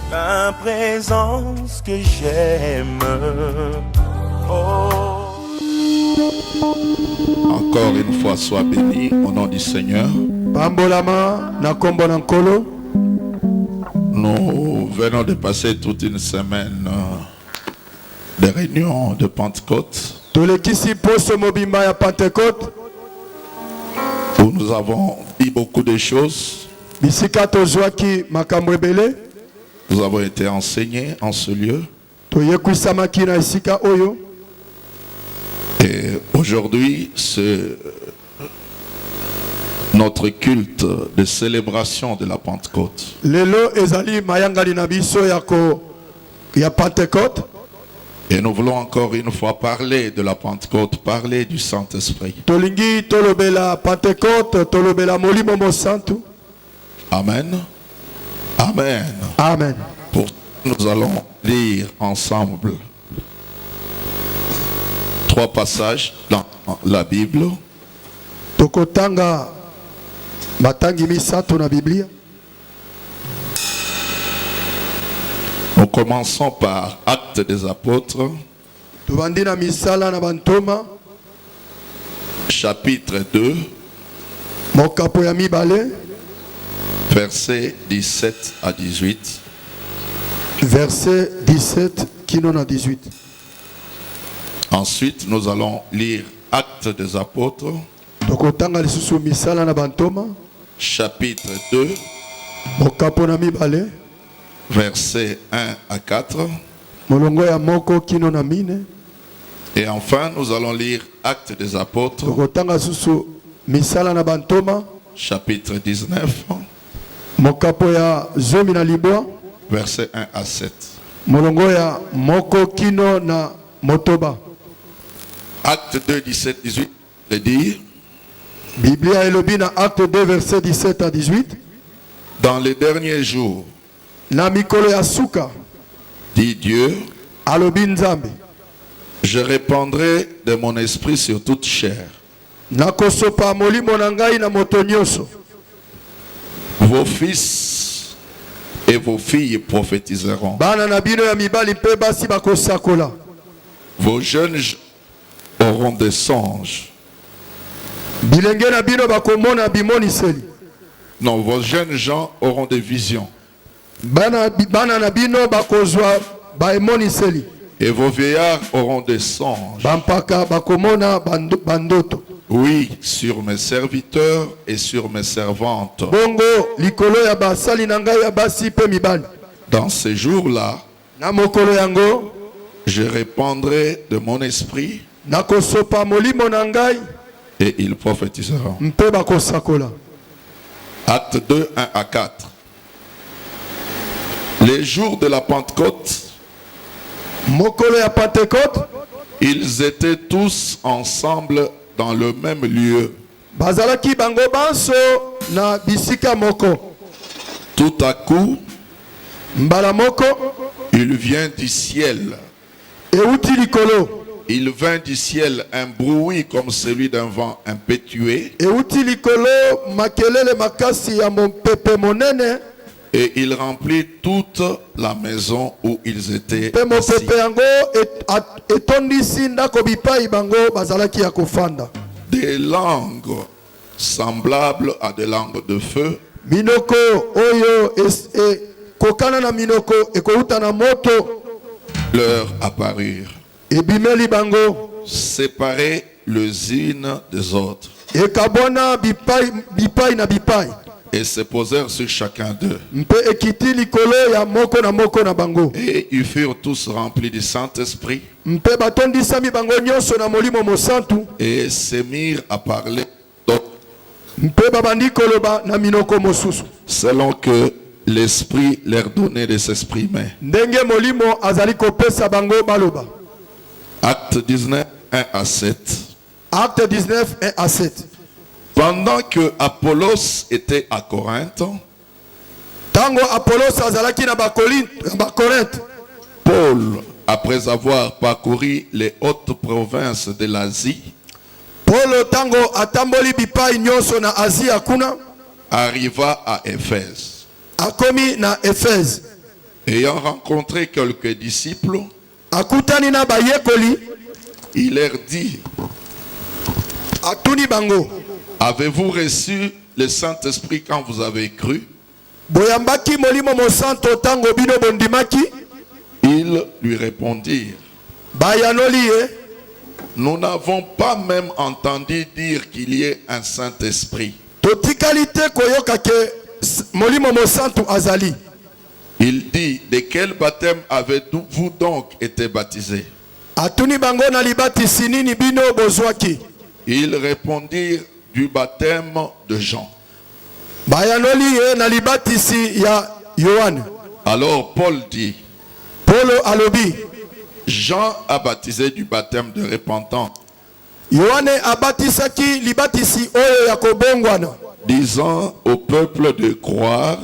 ta présence que j'aime. Oh. Encore une fois, sois béni au nom du Seigneur. Nous venons de passer toute une semaine de réunions de Pentecôte où nous avons dit beaucoup de choses. Nous avons été enseignés en ce lieu. Et aujourd'hui, c'est notre culte de célébration de la Pentecôte. Et nous voulons encore une fois parler de la Pentecôte, parler du Saint-Esprit. Amen. Amen. Amen. Pour nous allons lire ensemble 3 passages dans la Bible. Nous commençons par Actes des Apôtres, chapitre 2, versets 17 à 18. Verset 17 à 18. Ensuite, nous allons lire Actes des Apôtres, chapitre 2, versets 1 à 4. Et enfin, nous allons lire Actes des Apôtres, chapitre 19, versets 1 à 7. Acte 2, 17, 18, le dit. Biblia elobina Acte 2, verset 17 à 18. Dans les derniers jours, na mikolo ya suka, dit Dieu, alobi Nzambe, je répandrai de mon esprit sur toute chair. nakosopa molimo na ngai na moto nyonso. Vos fils et vos filles prophétiseront. Bana na bino ya mibali mpe basi bakosakola. Vos jeunes auront des songes. Bilenge na bino bakomona bimoniseli. Non, vos jeunes gens auront des visions. Bana na bino bakozwa baemoniseli. Et vos vieillards auront des songes. Bampaka bakomona bandoto. Oui, sur mes serviteurs et sur mes servantes. Bongo likolo ya basali na ngai ya basi pe mibali. Dans ces jours-là, na mokolo yango, je répandrai de mon esprit. Nakosopa molimo na ngai, et ils prophétiseront. mpe bakosakola. Acte 2, 1 à 4. Les jours de la Pentecôte, mokolo ya Pentecôte, ils étaient tous ensemble dans le même lieu. bazalaki bango banso na bisika moko. Tout à coup, mbala moko, il vient du ciel. euti likolo. Il vint du ciel un bruit comme celui d'un vent impétueux. Euti likolo makelele makasi ya mopepe monene. Et il remplit toute la maison où ils étaient Pe assis. mopepe yango etondisi ndako bipai bango bazalaki ya kofanda. Des langues semblables à des langues de feu Minoko oyo kokana na minoko ekouta na moto leur apparurent, ebimeli bango, séparés les unes des autres, ekabona bipai na bipai, et se posèrent sur chacun d'eux. mpe ekiti likolo ya moko na bango. Et ils furent tous remplis du Saint-Esprit Mpe batondisami bango nyonso na molimo mosantu, et se mirent à parler d'autres, mpe babandi koloba na minoko mosusu, selon que l'Esprit leur donnait de s'exprimer. ndenge molimo azali kopesa bango baloba. Acte 19, 1 à 7. Acte 19, 1 à 7. Pendant que Apollos était à Corinthe, Tango Apollos azalaki na Bakorinthe, Paul, après avoir parcouru les hautes provinces de l'Asie, Paul tango atamboli bipai nyonso na Asia kuna, arriva à Éphèse. akomi na Éphèse. Ayant rencontré quelques disciples, akutani na bayekoli, il leur dit, atuni bango, avez-vous reçu le Saint-Esprit quand vous avez cru? boyambaki molimo mosanto tango bino bondimaki? Ils lui répondirent, Bayanoli ye, nous n'avons pas même entendu dire qu'il y ait un Saint-Esprit. totikali te koyoka ke molimo mosanto azali. Il dit, de quel baptême avez-vous donc été baptisés? Atuni bango na libatisi nini bino bozwaki? Ils répondirent, du baptême de Jean. Bayanoli ye na libatisi ya Yohane. Alors Paul dit, Polo alobi, Jean a baptisé du baptême de repentance, Yohane abatisaki libatisi oyo ya kobongwana, disant au peuple de croire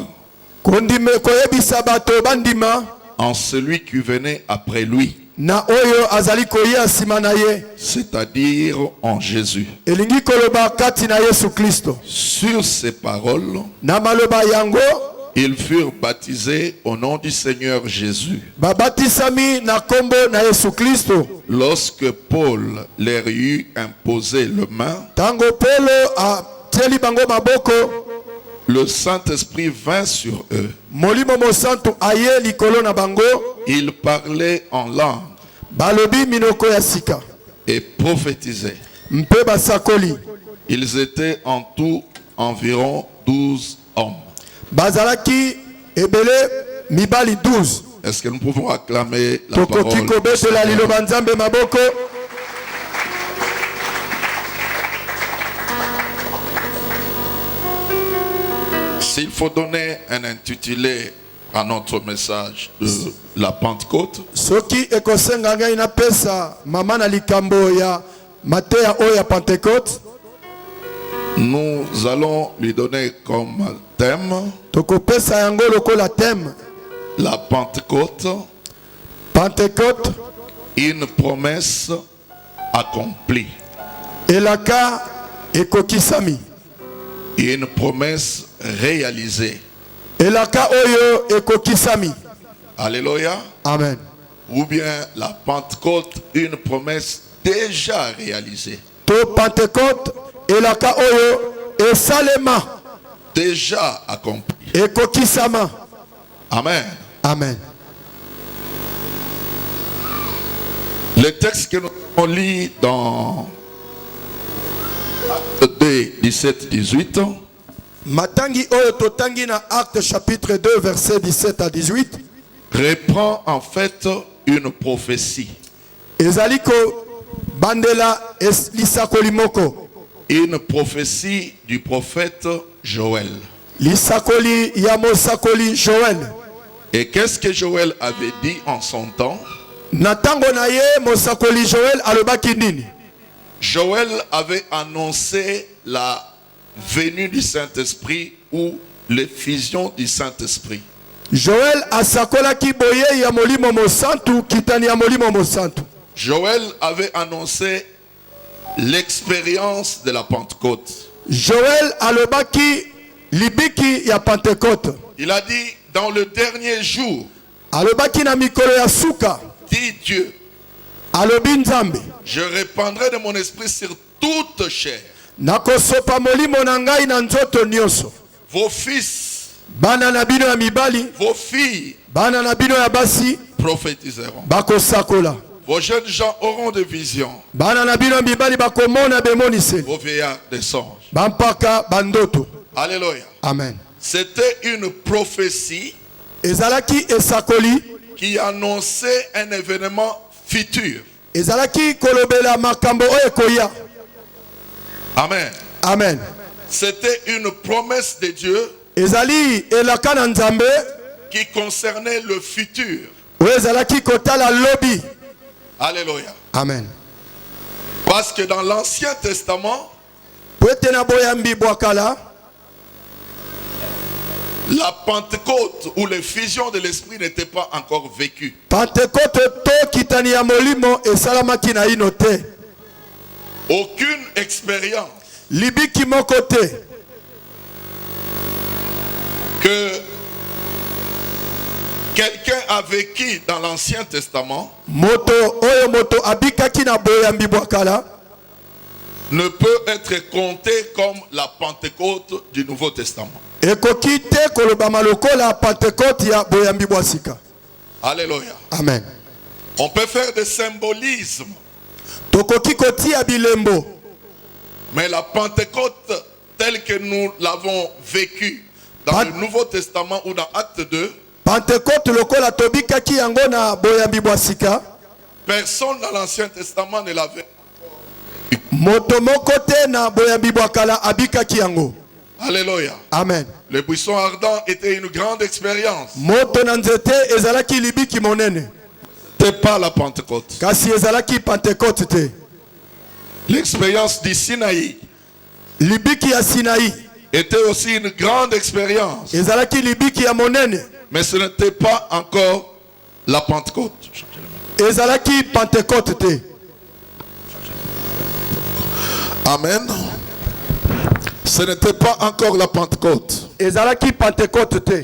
kondime koyebisa bato bandima en celui qui venait après lui, na oyo azali koya nsima na ye, c'est-à-dire en Jésus. elingi koloba kati na Yesu Kristo. Sur ces paroles, Na maloba yango ils furent baptisés au nom du Seigneur Jésus. babatisami na kombo na Yesu Kristo. Lorsque Paul leur eut imposé le main, Tango Polo atieli bango maboko, le Saint-Esprit vint sur eux. molimo mosanto aye likolo na bango, Ils parlaient en langue balobi minoko ya sika, et prophétisaient. mpe basakoli. Ils étaient en tout environ 12 hommes. Bazalaki ebele mibali 12. Est-ce que nous pouvons acclamer la parole Tokoki du kobetela Seigneur? liloba nzambe maboko. S'il faut donner un intitulé à notre message de la Pentecôte, Soki ekosenga ngai na pesa mama na likambo ya mateya oyo ya Pentecôte, nous allons lui donner comme thème tokopesa yango lokola thème la Pentecôte, Pentecôte, une promesse accomplie. elaka ekokisami, Une promesse réalisée. elaka oyo ekokisami. Alléluia. Amen. Ou bien la Pentecôte, une promesse déjà réalisée. To Pentecôte, elaka oyo esalema, Déjà accomplie. ekokisama. Amen. Amen. Le texte que nous avons lu dans Actes 2, 17-18 Matangi oyo totangi na Acte chapitre 2 verset 17 à 18 reprend en fait une prophétie. ezali ko bandela lisakoli moko, Une prophétie du prophète Joël. lisakoli ya mosakoli Joël. Et qu'est-ce que Joël avait dit en son temps? Na tango na ye mosakoli Joël alobaki nini? Joël avait annoncé la venue du Saint-Esprit ou l'effusion du Saint-Esprit. Joël asakolaki boye ya molimo mosantu, kitani ya molimo mosantu. Joël avait annoncé l'expérience de la Pentecôte. Joël alobaki libiki ya Pentecôte. Il a dit, dans le dernier jour, Alobaki na mikolo ya suka, dit Dieu, alobi nzambe, je répandrai de mon esprit sur toute chair. nakosopa molimo na ngai na nzoto nyonso. Vos fils, Bana na bino ya mibali, vos filles bana na bino ya basi, prophétiseront. bakosakola. Vos jeunes gens auront des visions. Bana na bino ya mibali bakomona bemoniseli. Vos vieillards des songes. Bampaka bandoto. Alléluia. Amen. C'était une prophétie Ezalaki esakoli, qui annonçait un événement futur. ezalaki kolobela makambo oyo ekoya. Amen. Amen. C'était une promesse de Dieu Ezali elaka na nzambe qui concernait le futur. oyo ezalaki kotala lobi. Alléluia. Amen. Parce que dans l'Ancien Testament, Po ete na boyambi bwakala, la Pentecôte ou l'effusion de l'Esprit n'était pas encore vécue. Pentecôte to kitani ya molimo esalamaki na ino te. Aucune expérience Libiki moko te que Quelqu'un a vécu dans l'Ancien Testament moto oyo moto abikaki na boyambi bwa kala ne peut être compté comme la Pentecôte du Nouveau Testament. ekoki te kolobama lokola Pentecôte ya boyambi bwa sika. Alléluia. Amen. On peut faire des symbolismes, Tokoki kotia bilembo, mais la Pentecôte telle que nous l'avons vécue dans le Nouveau Testament ou dans Acte 2, Pentecôte lokola tobikaki yango na boyambi bwa sika, personne dans l'Ancien Testament ne l'avait. moto moko te na boyambi bwa kala abikaki yango. Alléluia. Amen. Le buisson ardent était une grande expérience. Moto na nzete ezalaki libiki monene, C'était pas la Pentecôte. kasi ezalaki Pentecôte te. L'expérience du Sinaï Libiki ya Sinaï était aussi une grande expérience. ezalaki libiki ya monene, Mais ce n'était pas encore la Pentecôte. ezalaki Pentecôte te. Amen. Ce n'était pas encore la Pentecôte. Ezalaki Pentecôte te.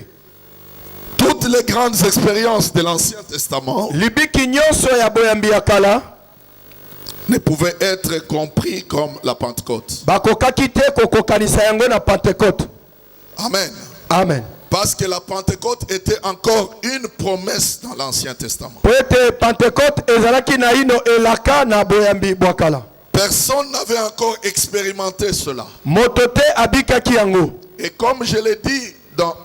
Toutes les grandes expériences de l'Ancien Testament Libiki nyonso ya boyambi ya kala ne pouvaient être compris comme la Pentecôte. bakokaki te kokokanisa yango na Pentecôte. Amen. Amen. Parce que la Pentecôte était encore une promesse dans l'Ancien Testament. Po ete Pentecôte ezalaki na ino elaka na boyambi bwa kala. Personne n'avait encore expérimenté cela. Moto te abikaki yango. Et comme je l'ai dit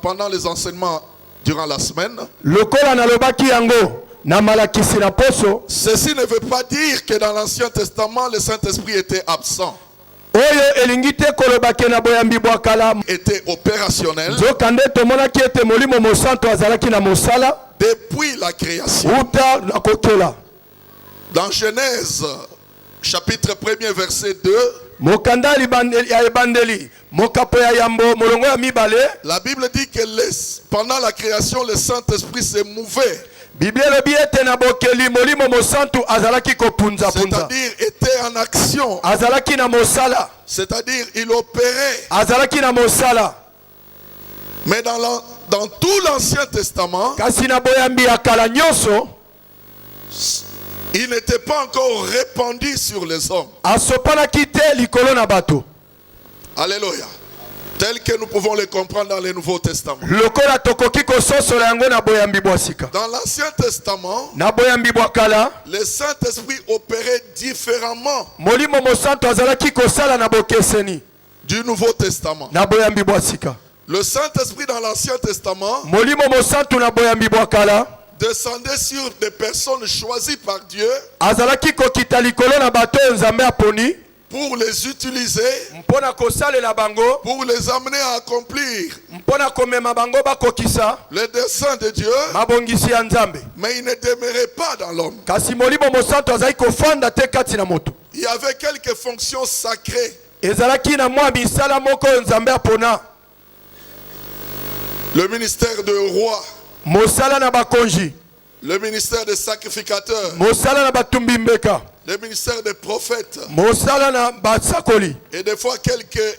pendant les enseignements durant la semaine, Lokola nalobaki yango na malakisi na poso, ceci ne veut pas dire que dans l'Ancien Testament, le Saint-Esprit était absent, oyo elingi te kolobaki na boyambi bwa kala était opérationnel nzokande tomonaki ete molimo mosantu azalaki na mosala depuis la création. uta na kokela. Dans Genèse, chapitre 1er, verset 2, Mokanda ya ebandeli mokapo ya yambo molongo ya mibale, la Bible dit que pendant la création, le Saint-Esprit se mouvait, Bible elobi ete na bokeli molimo mosantu azalaki kopunza punza, c'est-à-dire était en action, azalaki na mosala, c'est-à-dire il opérait. azalaki na mosala. Mais dans tout l'Ancien Testament, Kasi na boyambi ya kala nyonso il n'était pas encore répandu sur les hommes. asopanaki te likolo na bato Alléluia. Tel que nous pouvons le comprendre dans le Nouveau Testament. lokola tokoki kososola yango na boyambi bwa sika. Dans l'Ancien Testament, Na boyambi bwa kala le Saint-Esprit opérait différemment molimo mosantu azalaki kosala na bokeseni du Nouveau Testament. na boyambi bwa sika. Le Saint-Esprit dans l'Ancien Testament Molimo mosantu na boyambi bwa kala descendait sur des personnes choisies par Dieu azalaki kokita likolo na bato oyo nzambe aponi pour les utiliser, mpona kosalela bango, pour les amener à accomplir mpona komema bango bakokisa les desseins de Dieu, mabongisi ya nzambe. mais il ne demeurait pas dans l'homme. Kasi molimo mosantu azalaki kofanda te kati na moto. Il y avait quelques fonctions sacrées. Ezalaki na mwa misala moko oyo nzambe apona, Le ministère de roi, mosala na bakonzi, le ministère des sacrificateurs, mosala na batumbi mbeka, le ministère des prophètes, mosala na basakoli, et des fois quelques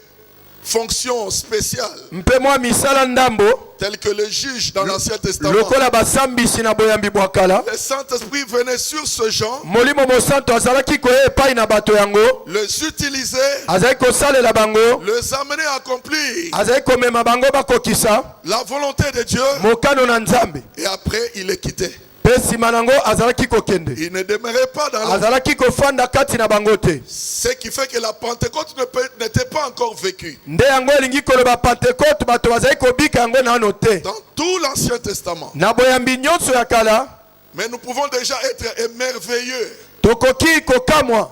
fonctions spéciales, mpe mwa misala ndambo telles que le juge dans l'Ancien Testament. lokola basambisi na boyambi bwa kala. Le Saint-Esprit venait sur ce genre, Molimo mosantu azalaki koya epai na bato yango, les utiliser, azalaki kosalela bango, les amener à accomplir azalaki komema bango bakokisa la volonté de Dieu, mokano na nzambe. et après il les quittait. Pe nsima nango azalaki kokende, Il ne demeurait pas dans l'homme. azalaki kofanda kati na bango te. Ce qui fait que la Pentecôte n'était pas encore vécue. Nde yango elingi koloba Pentecote bato bazalaki kobika yango nano te Dans tout l'Ancien Testament. na boyambi nyonso ya kala. Mais nous pouvons déjà être émerveilleux Tokoki kokamwa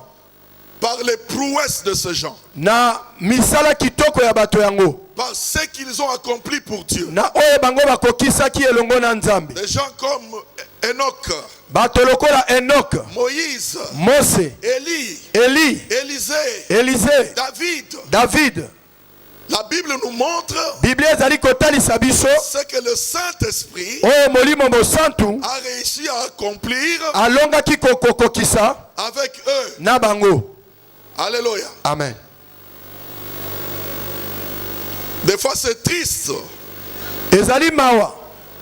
par les prouesses de ce genre, na misala kitoko ya bato yango, par ce qu'ils ont accompli pour Dieu. na oyo bango bakokisaki elongo na nzambe. Des gens comme Enoch, Bato lokola Enoch, Moïse, Mose, Élie, Eli, Élisée, Élisée, David. David. La Bible nous montre Biblia ezali kotalisa biso ce que le Saint-Esprit oyo molimo mosantu a réussi à accomplir alongaki kokokisa avec eux. na bango. Alléluia. Amen. Des fois c'est triste Ezali mawa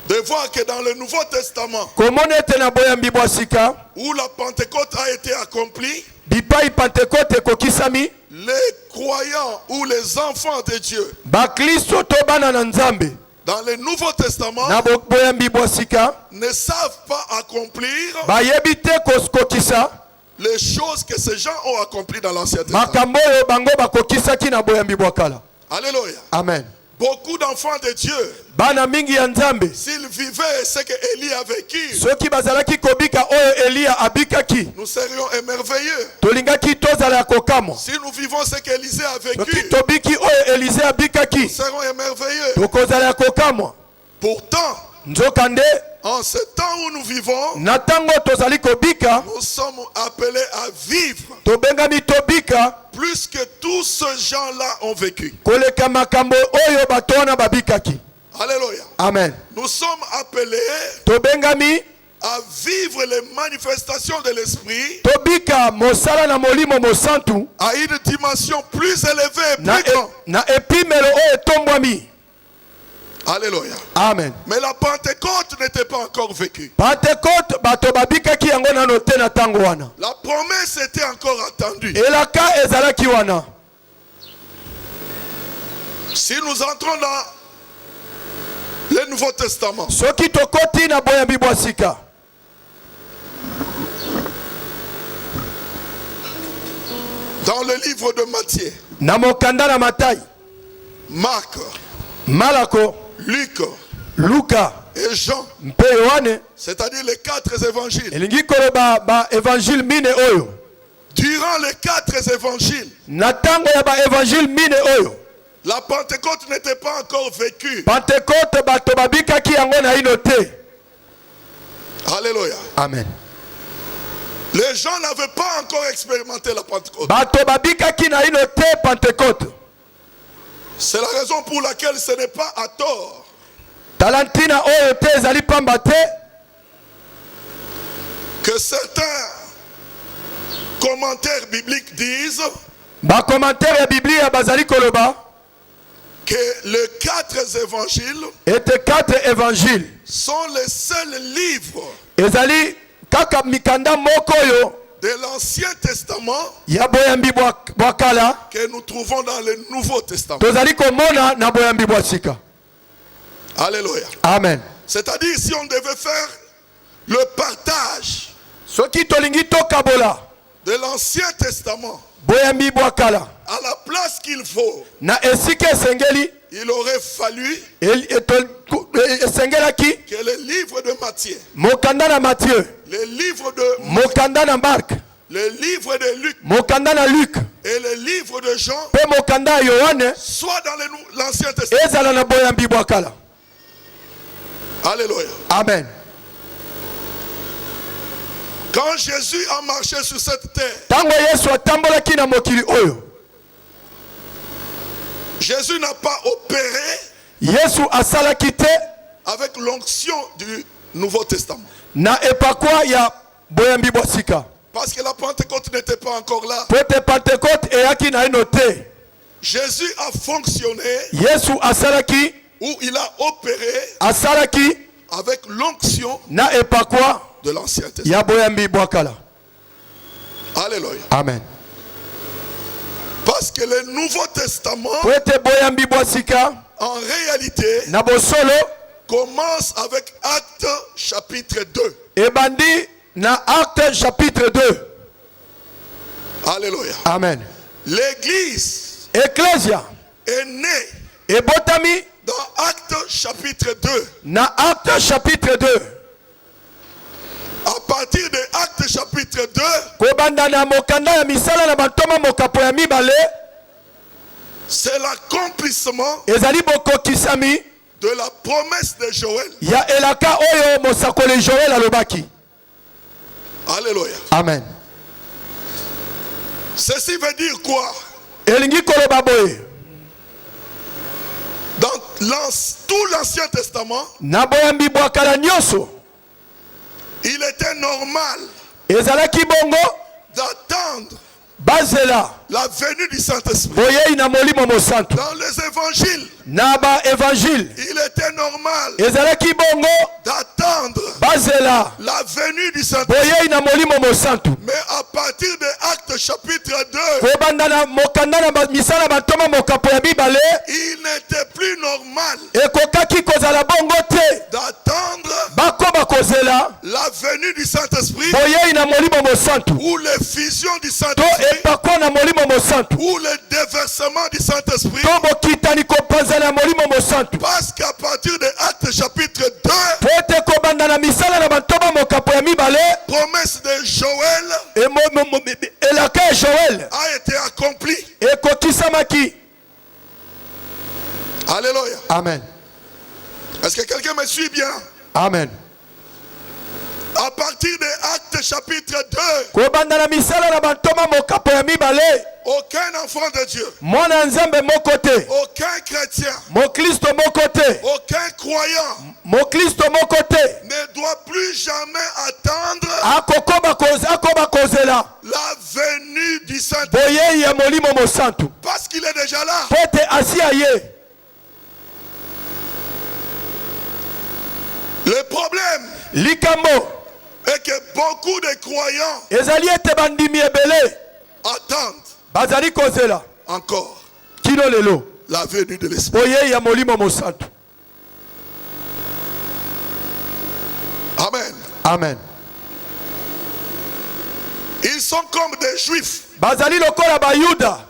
de voir que dans le Nouveau Testament, komona ete na boyambi bwa sika où la Pentecôte a été accomplie, bipai pentekote ekokisami les croyants ou les enfants de Dieu, bakristo to bana na nzambe dans le Nouveau Testament, na boyambi bwa sika ne savent pas accomplir bayebi te kokisa les choses que ces gens ont accomplies dans l'Ancien Testament. makambo oyo bango bakokisaki na boyambi bwa kala. Alléluia. Amen. Beaucoup d'enfants de Dieu, Bana mingi ya nzambe s'ils vivaient ce que Élie a vécu, soki bazalaki kobika oyo Eliya abikaki nous serions émerveilleux. tolingaki tozala ya kokamo. Si nous vivons ce qu'Élisée a Soki vécu, tobiki oyo Elize nous abikaki serons émerveilleux. tokozala ya kokamo. Pourtant, Nzokande en ce temps où nous vivons, na ntango tozali kobika nous sommes appelés à vivre tobengami tobika plus que tous ces gens-là ont vécu. koleka makambo oyo bato wana babikaki. Alléluia. Amen. Nous sommes appelés Tobengami à vivre les manifestations de l'Esprit tobika mosala na molimo mosantu à une dimension plus élevée, na, plus grande. na epimelo oyo etombwami. Alléluia. Amen. Mais la Pentecôte n'était pas encore vécue. Pentecote bato babikaki yango nano te na ntango wana. La promesse était encore attendue. Elaka ezalaki wana. Si nous entrons dans le Nouveau Testament, Soki tokoti na boyambi bwa sika dans le livre de Matthieu, na mokanda na Matai, Marc, Malako, Luc Luka et Jean, mpe Yohane, c'est-à-dire les 4 évangiles. elingi koloba ba évangile mine oyo. Durant les 4 évangiles, Na ntango ya ba évangile mine oyo la Pentecôte n'était pas encore vécue. Pentecote bato babikaki yango na ino te. Alléluia. Amen. Les gens n'avaient pas encore expérimenté la Pentecôte. Bato babikaki na ino te Pentecote. C'est la raison pour laquelle ce n'est pas à tort Talantina oyo te ezali pamba te que certains commentaires bibliques disent ba commentaire ya Biblia bazali koloba que les 4 évangiles ete 4 évangiles sont les seuls livres ezali kaka mikanda moko oyo de l'Ancien Testament ya boyambi bwa kala que nous trouvons dans le Nouveau Testament. tozali komona na boyambi bwa sika. Alléluia. Amen. C'est-à-dire, si on devait faire le partage Soki tolingi tokabola de l'Ancien Testament boyambi bwa kala à la place qu'il faut, na esika esengeli il aurait fallu esengelaki que le livre de Matthieu, mokanda na Matthieu, le livre de mokanda na Marc, le livre de Luc mokanda na Luc et le livre de Jean pe mokanda ya Yohane soient dans l'Ancien Testament. ezala na boyambi bwa kala. Alléluia. Amen. Quand Jésus a marché sur cette terre, Tango Yesu atambolaki na mokili oyo, Jésus n'a pas opéré Yesu asalaki te avec l'onction du Nouveau Testament. na epakwa ya boyambi bwa sika. Parce que la Pentecôte n'était pas encore là. Pote Pentecote eyaki na ino te. Jésus a fonctionné Yesu asalaki ou il a opéré asalaki avec l'onction na epakwa de l'Ancien Testament. ya boyambi bwa kala. Alléluia. Amen. Parce que le Nouveau Testament, Pote boyambi bwa sika en réalité, na bosolo commence avec Actes chapitre 2. ebandi na Acte chapitre 2. Alléluia. Amen. L'Église Ecclesia est née ebotami dans Actes chapitre 2. na Acte chapitre 2. À partir de Actes chapitre 2, Kobanda na mokanda ya misala na bantoma mokapo ya mibale c'est l'accomplissement ezali bokokisami de la promesse de Joël. ya elaka oyo mosakoli Joël alobaki. Alléluia. Amen. Ceci veut dire quoi? Elingi koloba boye Dans tout l'Ancien Testament, na boyambi bwa kala nyonso il était normal ezalaki bongo d'attendre bazela la venue du Saint-Esprit. boyei na molimo mosantu Dans les évangiles, na ba évangile il était normal ezalaki bongo d'attendre bazela la venue du Saint-Esprit. boyei na molimo mosantu Mais à partir de Actes chapitre 2, kobanda na mokanda na misala bantoma mokapo ya mibale il n'était plus normal ekokaki kozala bongo te d'attendre bakoba kozela la venue du Saint-Esprit boyei na molimo mosantu ou l'effusion du to Saint-Esprit epakwa na molimo mosantu ou le déversement du Saint-Esprit. to bokitani kopanzana ya molimo mosantu Parce qu'à partir de Actes chapitre 2, po ete kobanda na misala na bantoma mokapo ya mibale promesse de Joël elaka ya joel a été accomplie. ekokisamaki. Alléluia. Amen. Est-ce que quelqu'un me suit bien? Amen. À partir de Actes chapitre 2, kobanda na misala na bantoma mokapo ya mibale aucun enfant de Dieu, mwana nzambe moko te aucun chrétien, mokristo moko te aucun croyant mokristo moko te ne doit plus jamais attendre akoba kozela la venue du Saint-Esprit. boyei ya molimo mosantu Parce qu'il est déjà là. po ete asi aye. Le problème likambo est que beaucoup de croyants ezali ete bandimi ebele attendent bazali kozela encore kino lelo la venue de l'Esprit. boyei ya molimo mosantu. Amen. Amen. Ils sont comme des juifs bazali lokola bayuda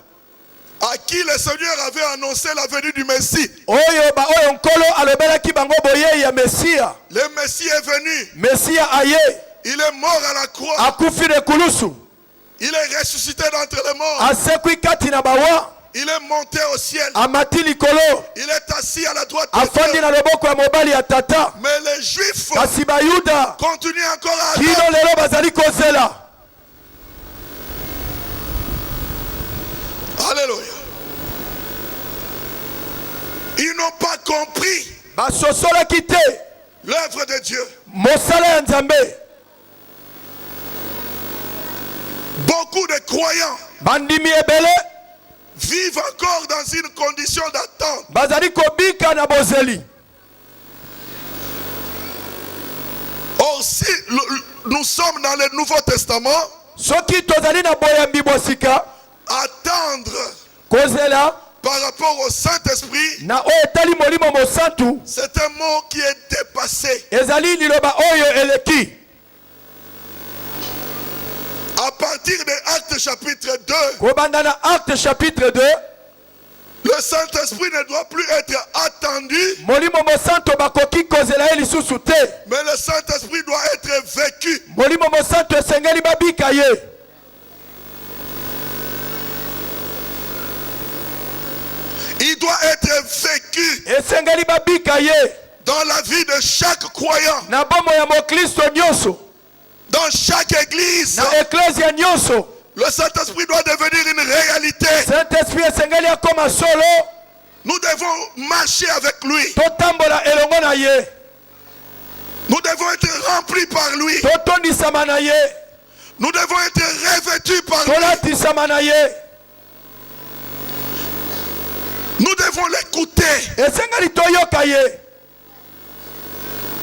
à qui le Seigneur avait annoncé la venue du Messie. oyo nkolo alobelaki bango boyei ya mesia. Le Messie est venu. mesia aye Il est mort à la croix. akufi na ekulusu Il est ressuscité d'entre les morts. asekwi kati na bawa Il est monté au ciel. amati likolo Il est assis à la droite de afandi Dieu. na loboko ya mobali ya tata. Mais les Juifs kasi bayuda continuent encore à kino attendre. lelo bazali kozela. Alléluia. Ils n'ont pas compris basosolaki te l'œuvre de Dieu. mosala ya nzambe. Beaucoup de croyants bandimi ebele vivent encore dans une condition d'attente. bazali kobika na bozeli. Or, si nous sommes dans le Nouveau Testament, soki tozali na boyambi bwa sika attendre kozela par rapport au Saint-Esprit, na oyo etali molimo mosantu c'est un mot qui est dépassé. ezali liloba oyo eleki. À partir de Actes chapitre 2, kobanda na acte chapitre 2 le Saint-Esprit ne doit plus être attendu, molimo mosantu bakoki kozela ye lisusu te. mais le Saint-Esprit doit être vécu. molimo mosantu esengeli babika ye. Il doit être vécu esengeli babika ye dans la vie de chaque croyant, na bomo ya mokristo nyonso dans chaque église. na eklesia nyonso. Le Saint-Esprit doit devenir une réalité. saint-esprit esengeli akoma solo. Nous devons marcher avec lui. totambola elongo na ye Nous devons être remplis par lui. totondisama na ye Nous devons être revêtus par lui. tolatisama na ye. Nous devons l'écouter. esengeli toyoka ye.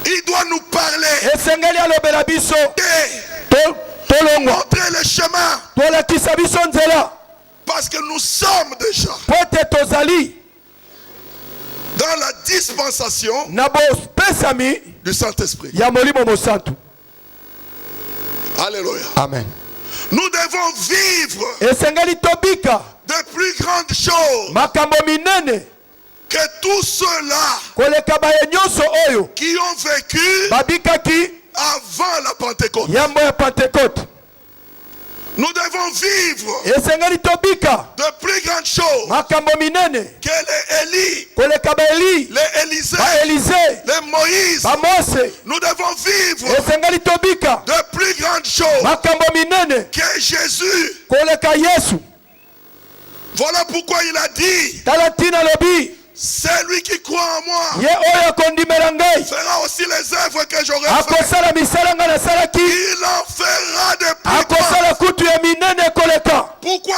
Il doit nous parler. esengeli alobela biso Et tolongwa montrer le chemin. tolakisa biso nzela Parce que nous sommes déjà po ete tozali dans la dispensation na bopesami du Saint-Esprit. ya molimo mosantu. Alléluia. Amen. Nous devons vivre esengeli tobika de plus grandes choses makambo minene que tous ceux-là koleka baye nyonso oyo qui ont vécu babikaki avant la Pentecôte. yambo ya pentekote. Nous devons vivre esengeli tobika de plus grandes choses makambo minene que les Élie, koleka baeli les Élisée, baelize les Moïse. bamose. Nous devons vivre esengeli tobika de plus grandes choses makambo minene que Jésus. koleka yesu. Voilà pourquoi il a dit, tala ntina lobi celui qui croit en moi ye oyo akondimela ngai fera aussi les œuvres que j'aurai fait. akosala misala nga nasalaki Il en fera de plus grandes. akosala kutu ya minene koleka. Pourquoi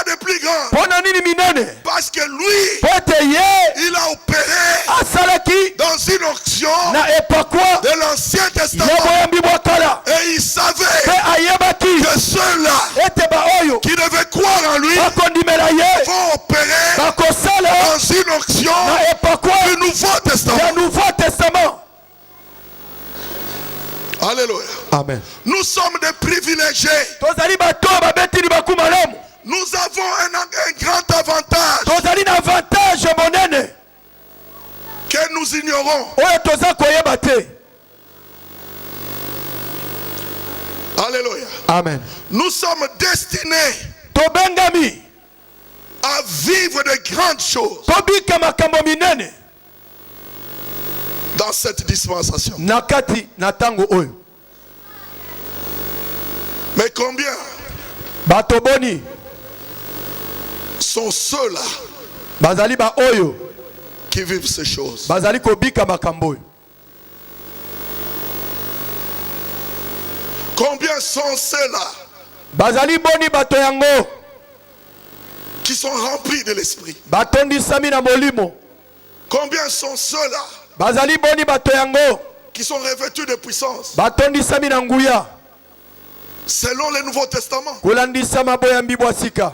Testament. boyambi bwa kala Et il savait mpe ayebaki que ceux-là ete baoyo qui devaient croire en lui bakondimela ye vont opérer bakosala dans une onction na epakwa du Nouveau Testament. ya nouveau testament. Alléluia. Amen. Nous sommes des privilégiés. tozali bato babetili baku malamu, Nous avons un grand avantage tozali na avantage monene que nous ignorons. oyo toza koyeba te. Alléluia. Amen. Nous sommes destinés Tobengami à vivre de grandes choses tobika makambo minene dans cette dispensation. nakati na tango oyo. Mais combien Bato boni sont ceux-là bazali ba oyo qui vivent ces choses? bazali kobika makambo oyo. Combien sont ceux-là Bazali boni bato yango qui sont remplis de l'esprit? batondisami na molimo. Combien sont ceux-là Bazali boni bato yango qui sont revêtus de puissance batondisami na nguya selon le Nouveau Testament? kulandisa maboyambi bwa sika.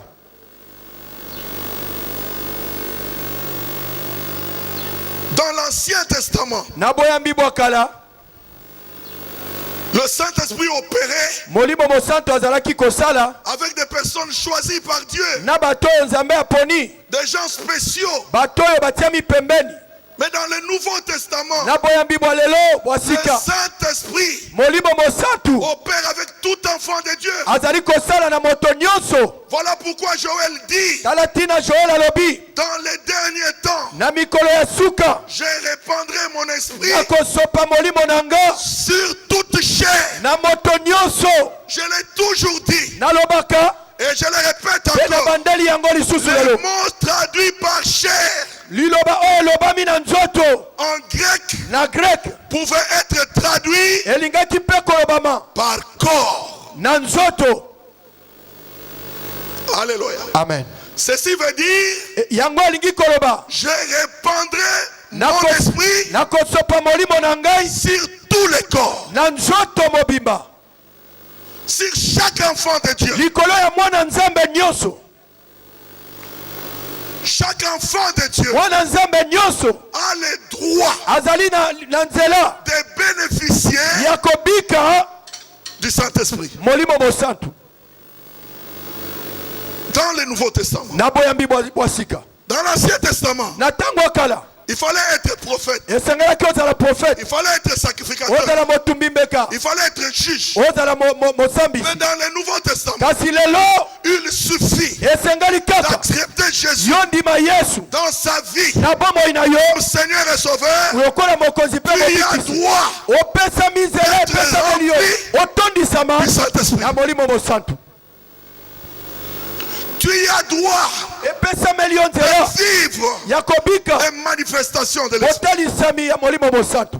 Dans l'Ancien Testament, Na boyambi bwa kala le Saint-Esprit opérait molimo mosanto azalaki kosala avec des personnes choisies par Dieu, na bato oyo nzambe aponi, des gens spéciaux. bato oyo batiami pembeni. Mais dans le Nouveau Testament, Na boyambi bwa lelo bwa le sika Saint-Esprit molimo mosantu opère avec tout enfant de Dieu. azali kosala na moto nyonso. Voilà pourquoi Joël dit, Tala tina Joel alobi dans les derniers temps, na mikolo ya suka je répandrai mon esprit nakosopa molimo na nga sur toute chair. na moto nyonso. Je l'ai toujours dit Nalobaka et je le répète pe na encore. bandeli yango lisusu Le lelo. mot traduit par chair Liloba oyo lobami na nzoto en grec na grek pouvait être traduit elingaki mpe kolobama par corps. na nzoto. Alléluia. Amen. Ceci veut dire, Yango elingi koloba je répandrai mon Nako- esprit nakosopa molimo na ngai sur tous les corps, na nzoto mobimba sur chaque enfant de Dieu. likolo ya mwana nzambe nyonso. Chaque enfant de Dieu Mwana nzambe nyonso a le droit azali na nzela de bénéficier ya kobika du Saint-Esprit. molimo mosantu. Dans le Nouveau Testament, Na boyambi bwa sika dans l'Ancien Testament, na tango ya kala il fallait être prophète, esengelaki ozala prophète, il fallait être sacrificateur, ozala motumbi mbeka, il fallait être juge. ozala mosambi. Mais dans le Nouveau Testament, Kasi lelo il suffit esengeli kaka d'accepter Jésus yo ndima Yesu dans sa vie na bomoi na yo comme Seigneur et Sauveur. lokola mokonzi mpe Il a mobikisi. droit Opesami nzela epesameli yo otondisama du Saint-Esprit. na molimo mosantu. Tu y as droit Epesameli yo de nzela vivre ya kobika les manifestations de l'Esprit. otalisami ya molimo mosantu.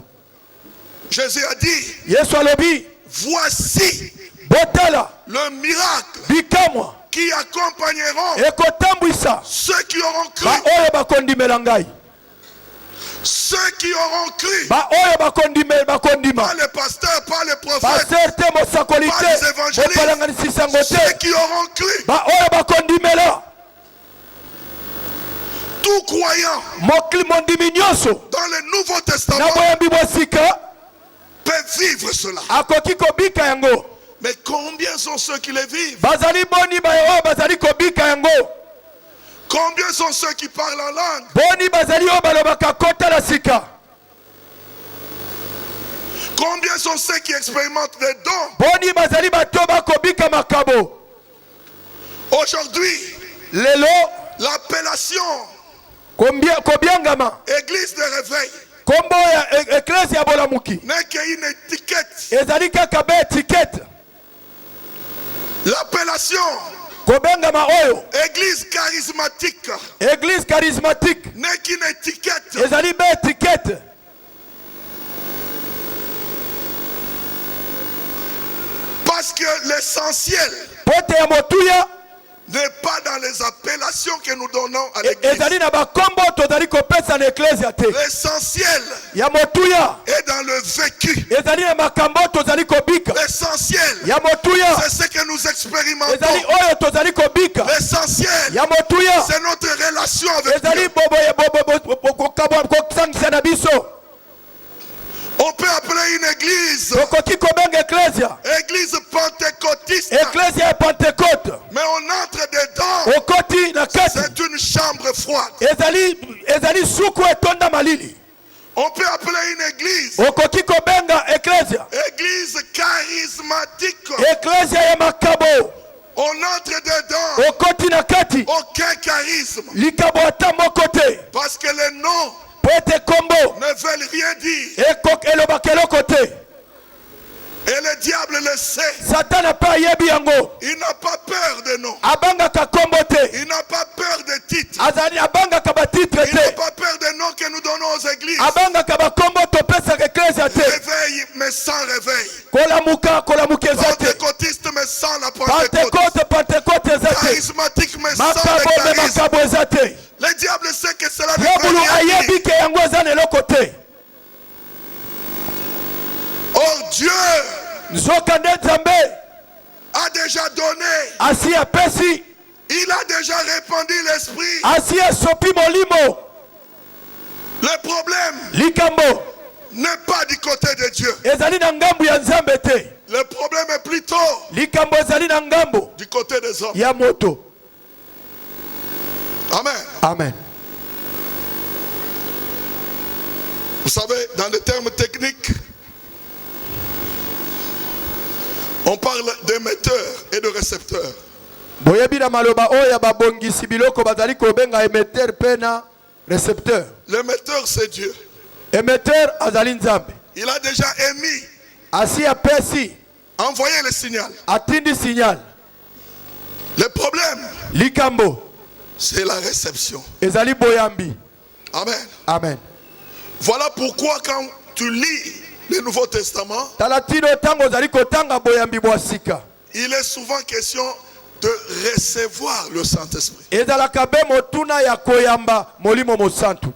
Jésus a dit, Yesu alobi voici botala le miracle bikamwa qui accompagneront ekotambwisa ceux qui auront cru. baoyo bakondimela ngai, Ceux qui auront cru. baoyo bakondima Pas les pasteurs, pas les prophètes. baser te mosakoli Pas te les évangélistes. mopalanganisa yango Ceux te, qui auront cru. baoyo bakondimela. Tout croyant Mondimi nyonso dans le Nouveau na Testament boyambi bwa sika peut vivre cela. akoki kobika yango. Mais combien sont ceux qui les vivent? Bazali boni bayo bazali kobika yango. Combien sont ceux qui parlent en langue? Boni bazali oyo balobaka kota na sika. Combien sont ceux qui expérimentent les dons? Boni bazali bato bakobika makabo. Aujourd'hui, Lelo l'appellation kobiangama Église de réveil kombo ya eklesi ya bolamuki n'est qu'une étiquette. ezali kaka be etikete. L'appellation Kobengama oyo Église charismatique église charismatique n'est qu'une étiquette. ezali be etikete. Parce que l'essentiel Pote ya motuya n'est pas dans les appellations que nous donnons à ezali l'église. na bakombo tozali kopesa na eklezia te L'essentiel ya motuya est dans le vécu. ezali na makambo tozali kobika L'essentiel, ya motuya c'est ce que nous expérimentons. ezali oyo tozali kobika L'essentiel, ya motuya c'est notre relation avec ezali Dieu. kokosangisa na biso On peut appeler une église tokoki kobenga eklezia église pentecôtiste, eklezia ya pentekote mais on entre dedans. okoti na kati C'est une chambre froide. ezali suku etonda malili On peut appeler une église okoki kobenga eklezia église charismatique. eklezia ya makabo On entre dedans. okoti na kati Aucun charisme. likabo ata moko te Parce que les noms po ete kombo ne veulent rien dire. elobaka eloko te Et le diable le sait. satana mpe ayebi yango Il n'a pas peur de noms. abangaka kombo te Il n'a pas peur de titres. abangaka batitre Il n'a te pas peur des noms que nous donnons aux églises. abangaka bakombo topesaka eklezia te Réveil, mais sans réveil. kolamuka eza te Pentecôtiste, mais sans la Pentecôte. pentekote eza te Charismatique, mais sans makabo le me charisme. makabo eza te Le diable sait que cela ne diabulu veut rien ayebi dire. ke yango eza na eloko te Or, Dieu nzoka nde nzambe a déjà donné. asi apesi Il a déjà répandu l'esprit. asi esopi molimo Le problème likambo n'est pas du côté de Dieu. ezali na ngambu ya nzambe te Le problème est plutôt likambo ezali na ngambu du côté des hommes. ya moto Amen. amen Vous savez, dans les termes techniques, on parle d'émetteurs et de récepteurs. boyebi na maloba oyo ya babongisi biloko bazali kobenga émetteur mpe na récepteur L'émetteur, c'est Dieu. émetteur azali nzambe Il a déjà émis, asi apesi envoyé le signal. atindi signal Le problème, likambo c'est la réception. ezali boyambi Amen. amen Voilà pourquoi quand tu lis le Nouveau Testament, tala tino ntango ozali kotanga boyambi bwa sika il est souvent question de recevoir le Saint-Esprit. ezalaka be motuna ya koyamba molimo mosantu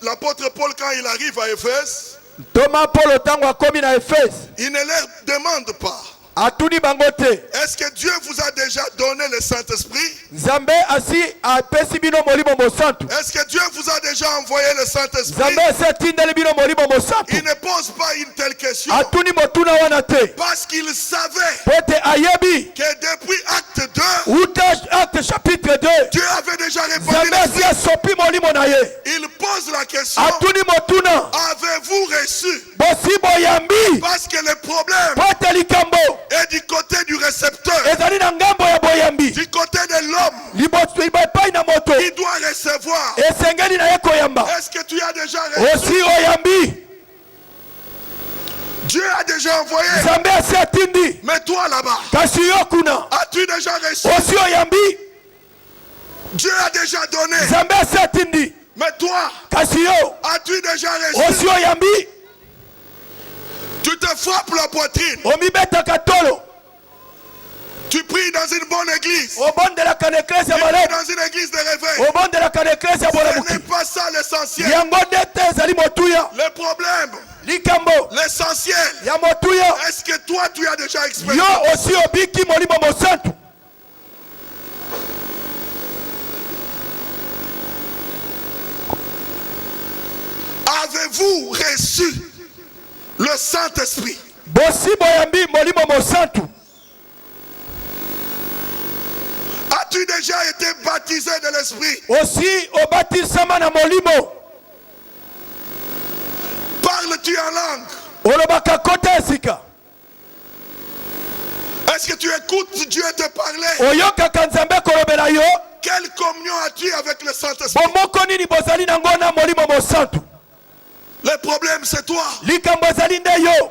L'apôtre Paul, quand il arrive à Éphèse, toma polo ntango akomi na efese il ne leur demande pas, atuni bango te est-ce que Dieu vous a déjà donné le Saint-Esprit? nzambe asi apesi bino molimo mosantu Est-ce que Dieu vous a déjà envoyé le Saint-Esprit? nzambe asi atindeli bino molimo mosantu Il ne pose pas une telle question atuni motuna wana te parce qu'il savait po ete ayebi que depuis Acte 2, uta acte chapitre 2 Dieu avait déjà répondu. nzambe asi asopi molimo na ye Il pose la question, atuni motuna avez-vous reçu? bosi boyambi Parce que le problème po ete likambo est du côté du récepteur, ezali na ngambo ya boyambi du côté de l'homme. liboso epai na moto Il doit recevoir. esengeli na ye koyamba Est-ce que tu as déjà reçu? osi oyambi Dieu a déjà envoyé. nzambe asi atindi Mais toi là-bas, kasi yo kuna as-tu déjà reçu? osi oyambi Dieu a déjà donné. nzambe asi atindi Mais toi, kasi yo as-tu déjà osi reçu? oyambi Tu te frappes la poitrine. omibetaka tolo Tu pries dans une bonne église. obondelaka na eklesi ya Tu pries malamu dans une église de réveil. obondelaka na eklesi ya Ce n'est bolamuki pas ça l'essentiel. yango nde te ezali motuya Le problème, likambo l'essentiel, ya motuya est-ce que toi tu as déjà yo expérimenté? osi obiki molimo mosantu Avez-vous reçu le Saint-Esprit? bosi boyambi molimo mosantu As-tu déjà été baptisé de l'Esprit? osi obatisama na molimo Parles-tu en langue? olobaka kota esika Est-ce que tu écoutes Dieu te parler? oyokaka nzambe kolobela yo Quelle communion as-tu avec le Saint-Esprit? bomoko nini bozali nango na molimo mosantu Le problème c'est toi. likambo ezali nde yo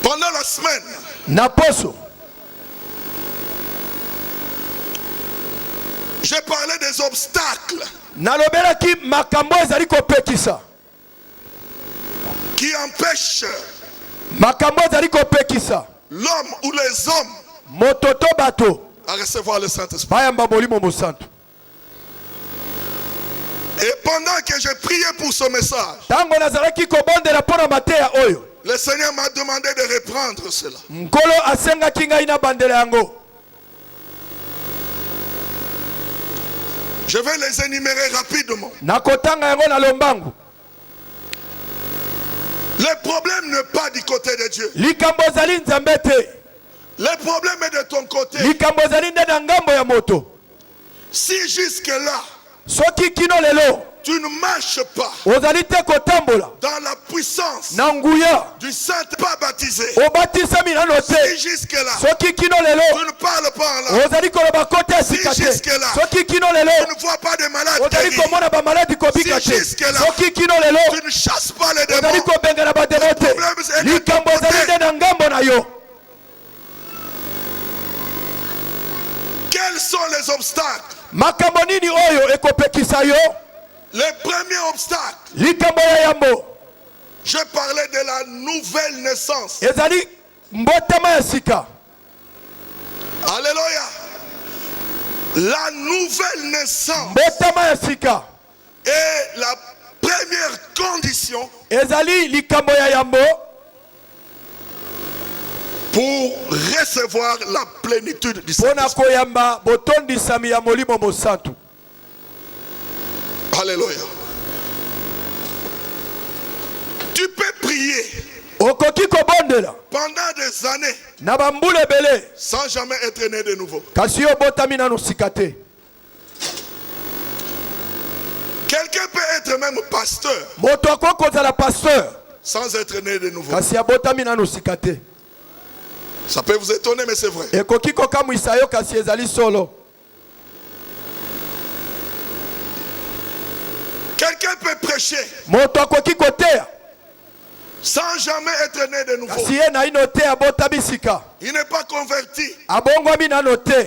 Pendant la semaine, na poso j'ai parlé des obstacles nalobelaki makambo ezali kopekisa qui empêche makambo ezali kopekisa l'homme ou les hommes moto to bato à recevoir le Saint-Esprit. bayamba molimo mosantu. Et pendant que j'ai prié pour ce message, Tango nazalaki kobondela pona mateya oyo, le Seigneur m'a demandé de reprendre cela. nkolo asengaki ngai na bandela yango. Je vais les énumérer rapidement. Nakotanga yango na lombangu. Le problème n'est pas du côté de Dieu. Likambo ezali nzambe te. Le problème est de ton côté. Likambo ezali nde na ngambo ya moto. Si jusque-là, Soki kino lelo tu ne marches pas ozali te kotambola dans la puissance na nguya du Saint pas baptisé, obatisami nano si te. jusque-là, Soki kino tu lelo ne parles pas en langue, ozali koloba kote ya sika Si te. jusque-là, Soki kino lelo tu ne vois pas de malades ozali guéris, komona bamaladi kobika Si te. jusque-là, Soki kino lelo tu ne chasses pas les ozali démons, kobengana bademo te. problème est de ton Likambo ezali côté. nde na ngambo na yo. Quels sont les obstacles? Makambo nini oyo ekopekisa yo? Le premier obstacle, Likambo ya yambo je parlais de la nouvelle naissance. ezali mbotama ya sika. Alléluia. La nouvelle naissance Mbotama ya sika est la première condition ezali likambo ya yambo pour recevoir la plénitude du mpona Saint-Esprit. koyamba botondisami ya molimo mosantu. Alléluia. Tu peux prier Okoki kobondela pendant des années na bambula ebele sans jamais être né de nouveau. kasi yo obotami nano sika te. Quelqu'un peut être même pasteur Moto akoki kozala pasteur sans être né de nouveau. kasi abotami nano sika te. Ça peut vous étonner, mais c'est vrai. Ekoki kokamwisa yo kasi ezali solo. Quelqu'un peut prêcher Moto akoki koteya sans jamais être né de nouveau. kasi ye na ino te abotami sika. Il n'est pas converti Abongwami nano te.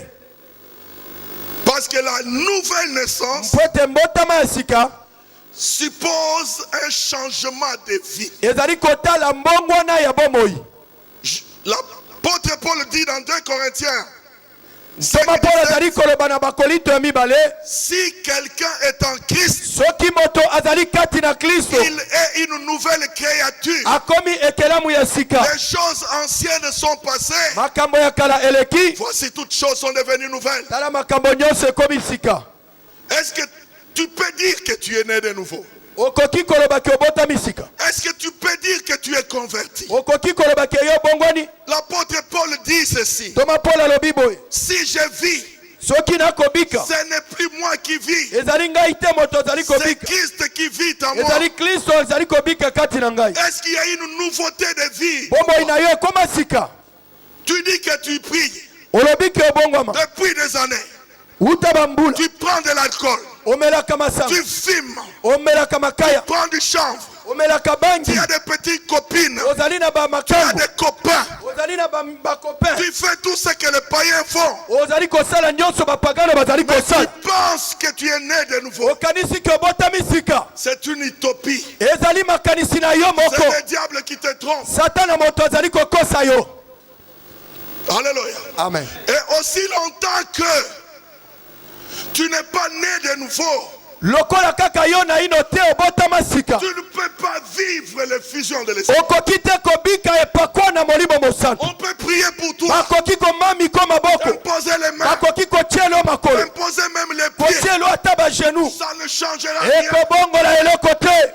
parce que la nouvelle naissance Mpo ete mbotama ya sika suppose un changement de vie. ezali kotala mbongwana ya bomoi. L'apôtre Paul dit dans 2 Corinthiens, Soma Paul azali koloba na bakorinto ya mibale, si quelqu'un est en Christ, soki moto azali kati na Kristo il est une nouvelle créature. akomi ekelamu ya sika. Les choses anciennes sont passées. Makambo ya kala eleki, Voici toutes choses sont devenues nouvelles. tala makambo nyonso ekomi sika. Est-ce que tu peux dire que tu es né de nouveau? Okoki koloba ke obotami sika. Est-ce que tu peux dire que tu es converti? Okoki koloba ke yo bongwani. L'apôtre Paul dit ceci. Toma Paul alobi boye, Si je vis, soki nakobika ce n'est plus moi qui vis. ezali ngai te moto azali C'est kobika, Christ qui vit en moi. ezali Kristo azali kobika kati na ngai. Est-ce qu'il y a une nouveauté de vie? Bomoi na yo ekoma sika. Tu dis que tu pries Olobi ke obongwama depuis des années. uta bambula, Tu prends de l'alcool. omelaka masanga, Tu fumes. omelaka makaya, Prends du chanvre. omelaka bangi, Tu as des petites copines. ozali na Tu as bamakambo, des copains. ozali na bacopain, Tu fais tout ce que les païens font. ozali kosala nyonso bapagano bazali Tu kosala. penses que tu es né de nouveau. Okanisi ke obotami sika, C'est une utopie. ezali makanisi na yo moko. C'est le diable qui te trompe. Satana moto azali kokosa yo. Alléluia. Amen. Et aussi longtemps que tu n'es pas né de nouveau, Lokola kaka yo na ino te obotama sika, tu ne peux pas vivre l'effusion de l'esprit. okoki te kobika epakwa na molimo mosantu. On peut prier pour toi, Bakoki komami ko maboko, imposer les mains, bakoki kotielo makolo, imposer même les pieds. kotielo ata bagenou, Ça ne changera rien. ekobongola eloko te.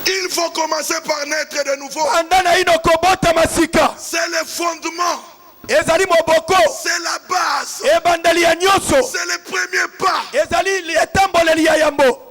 Il faut commencer par naître de nouveau. Anda na ino kobotama sika, C'est le fondement, ezali moboko, c'est la base, ebandeli ya nyonso, c'est le premier pas. ezali etamboleli ya yambo.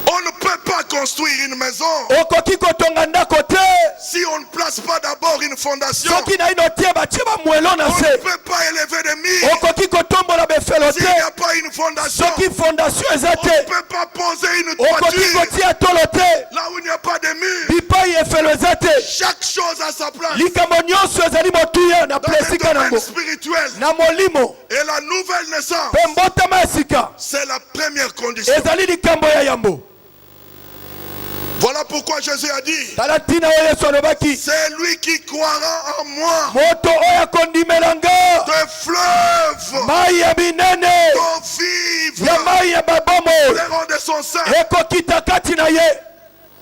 On ne peut pas construire une maison Okoki kotonga ndako te si on ne place pas d'abord une fondation. soki na ino tie batie bamwelo na On ne se. peut pas élever des murs Okoki kotombola befelo s'il n'y a te pas une fondation. soki fondation eza On ne te. peut pas poser une Okoki toiture kotia tolo te là où il n'y a pas de mur. bipai efelo eza te. Chaque chose a sa place. Likambo nyonso ezali motuya na Dans le plesika domaine nango spirituel. na molimo. Et la nouvelle naissance, Mpe mbotama ya sika c'est la première condition. ezali likambo ya yambo. Voilà pourquoi Jésus a dit, tala ntina oyo Yesu alobaki c'est lui qui croira en moi. moto oyo akondimelanga De fleuves mai ya minene d'eau vive ya mai ya babomo couleront de son sein. ekokita kati na ye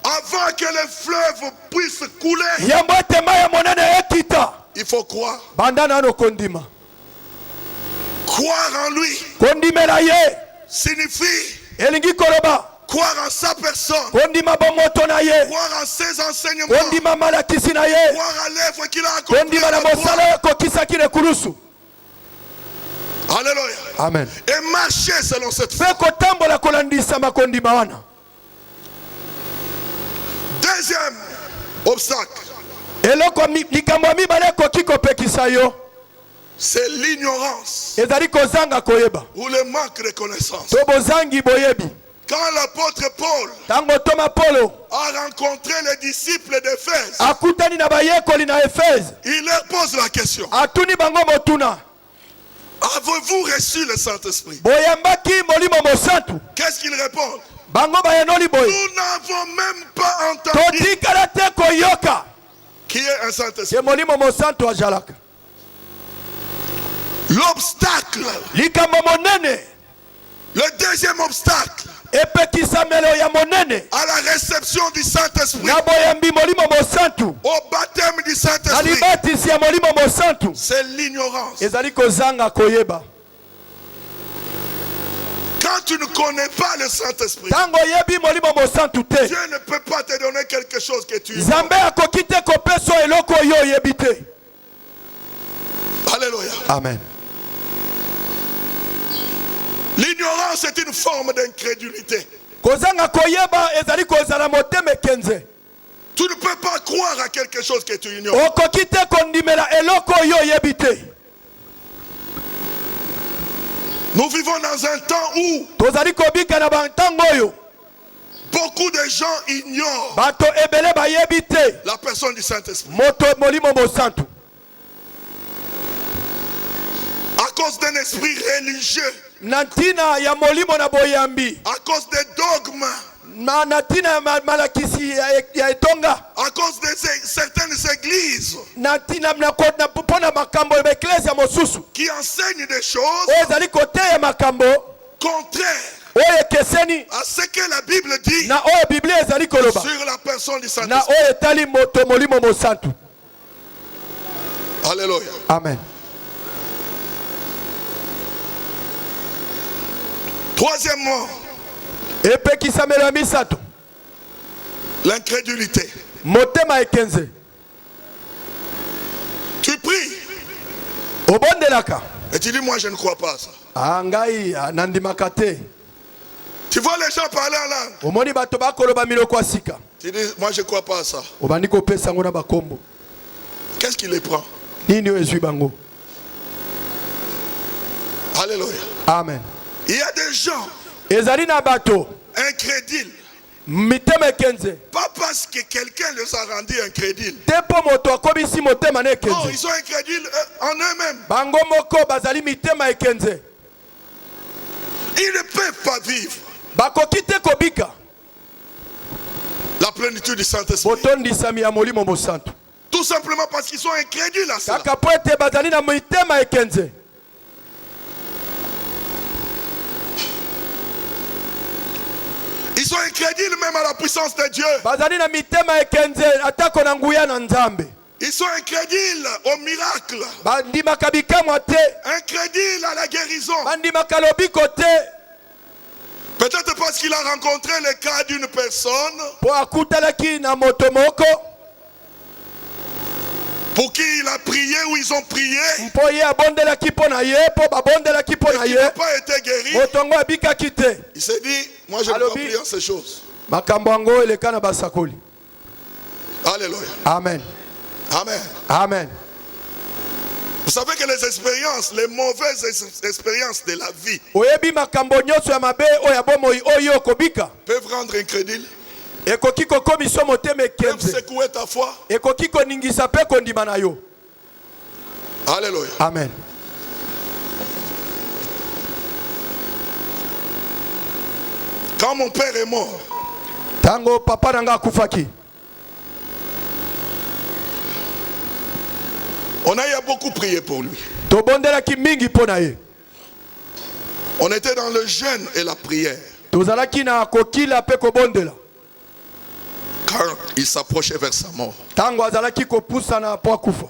Avant que les fleuves puissent couler, yambo ete mai ya monene ekita il faut croire. banda nano kondima Croire en lui kondimela ye signifie elingi koloba croire en sa personne, kondima bomoto na ye croire en ses enseignements, kondima malakisi na ye croire à l'œuvre qu'il a accomplie. kondima na mosala oyo ekokisaki lekulusu. Alléluia. Amen. Et marcher selon cette foi. mpe kotambola kolandisa makondima wana. Deuxième obstacle, eloko likambo ya mibale ekoki kopekisa yo c'est l'ignorance ezali kozanga koyeba ou le manque de connaissance. to bozangi boyebi. Quand l'apôtre Paul ntango toma polo a rencontré les disciples d'Éphèse, akutani na bayekoli na efeze il leur pose la question, atuni bango motuna avez-vous reçu le Saint-Esprit? boyambaki molimo mosantu? Qu'est-ce qu'ils répondent? bango bayenoli boye Nous n'avons même pas entendu totikala te koyoka qui est un Saint-Esprit. ye molimo mosantu azalaka. L'obstacle, likambo monene le deuxième obstacle epekisamelo ya monene à la réception du Saint-Esprit, na boyambi molimo mosantu au baptême du na Saint-Esprit, libatisi ya molimo mosantu c'est l'ignorance. ezali kozanga koyeba. Quand tu ne connais pas le Saint-Esprit, ntango oyebi molimo mosantu te Dieu ne peut pas te donner quelque chose que tu ignores. nzambe akoki te kopesa eloko oyo oyebi te. Alléluia. Amen. L'ignorance est une forme d'incrédulité. kozanga koyeba ezali kozala motema ekenze. Tu ne peux pas croire à quelque chose que tu ignores. okoki te kondimela eloko oyo oyebi te. Nous vivons dans un temps où tozali kobika na bantango oyo beaucoup de gens ignorent bato ebele bayebi te la personne du Saint-Esprit. moto molimo mosantu À cause d'un esprit religieux, na ntina ya molimo na boyambi, à cause des dogmes, na ntina ya malakisi ya etonga, à cause de certaines églises na ntina mpona makambo ya eklesia mosusu qui enseignent des choses oyo ezali koteya makambo contraires oyo ekeseni à ce que la Bible dit na oyo biblia ezali koloba sur la personne du na Saint-Esprit. oyo etali moto molimo mosantu. Alléluia. Amen. Troisièmement, epekisamelo ya misato l'incrédulité. motema ekenze. Tu pries obondelaka et tu dis, moi je ne crois pas à ça. ngai nandimaka te. Tu vois les gens parler en langue. omoni bato bakoloba miloko ya sika Tu dis, moi je ne crois pas à ça. obandi kopesa yango na bakombo Qu'est-ce qui les prend? nini oyo ezwi bango. Alléluia. Amen. Il y a des gens ezali na bato incrédules. mitema ekenze Pas parce que quelqu'un les a rendus incrédules. te mpo moto akomisi motema na Non, ekenze. ils sont incrédules en eux-mêmes. bango moko bazali mitema ekenze Ils ne peuvent pas vivre bakoki te kobika la plénitude du Saint-Esprit. botondisami ya molimo mosantu Tout simplement parce qu'ils sont incrédules à ça. kaka po ete bazali na mitema ekenze. Ils sont incrédules même à la puissance de Dieu. bazali na mitema ekenze atako na nguya na nzambe. Ils sont incrédules au miracle. bandimaka bikamwa te Incrédules à la guérison. bandimaka lobiko te Peut-être parce qu'il a rencontré le cas d'une personne po akutalaki na moto moko pour qui il a prié ou ils ont prié mpo ye abondelaki mpo na ye po babondelaki mpo na et qui ye n'a pas été guéri. moto yango abikaki te. Il s'est dit, moi je ne crois plus en ces choses. makambo yango eleka na basakoli. Alléluia. Amen. Amen. Amen. Vous savez que les expériences, les mauvaises expériences de la vie oyebi makambo nyonso ya mabe oyo ya bomoi oyo okobika peuvent rendre incrédule, ekoki kokomisa motema peuvent ekenze, secouer ta foi. ekoki koningisa mpe kondima na yo. Alléluia. Amen. Quand mon père est mort, Tango papa nanga akufaki. On a beaucoup prié pour lui. Tobondelaki mingi pona ye. On était dans le jeûne et la prière. Tozalaki na kokila pe kobondela. Quand il s'approchait vers sa mort. Tango azalaki kopusa na po akufa.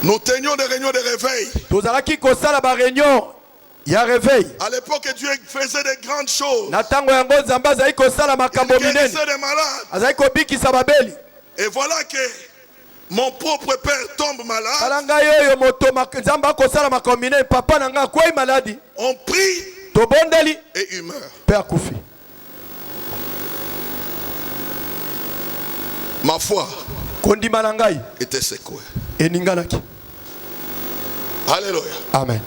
Nous tenions des réunions de réveil. Tozalaki kosala ba réunion ya réveil. À l'époque, Dieu faisait des grandes choses. Na tango yango Nzambe azali kosala makambo Il minene. guérissait des malades. Azali kobikisa babeli. Et voilà que mon propre père tombe malade. Kalanga yoyo moto Nzambe akosala makambo minene papa nanga akwei maladi. On prie Tobondeli et il meurt. pe akufi. Ma foi Kondima na ngai était secouée. eninganaki. Alléluia. Amen.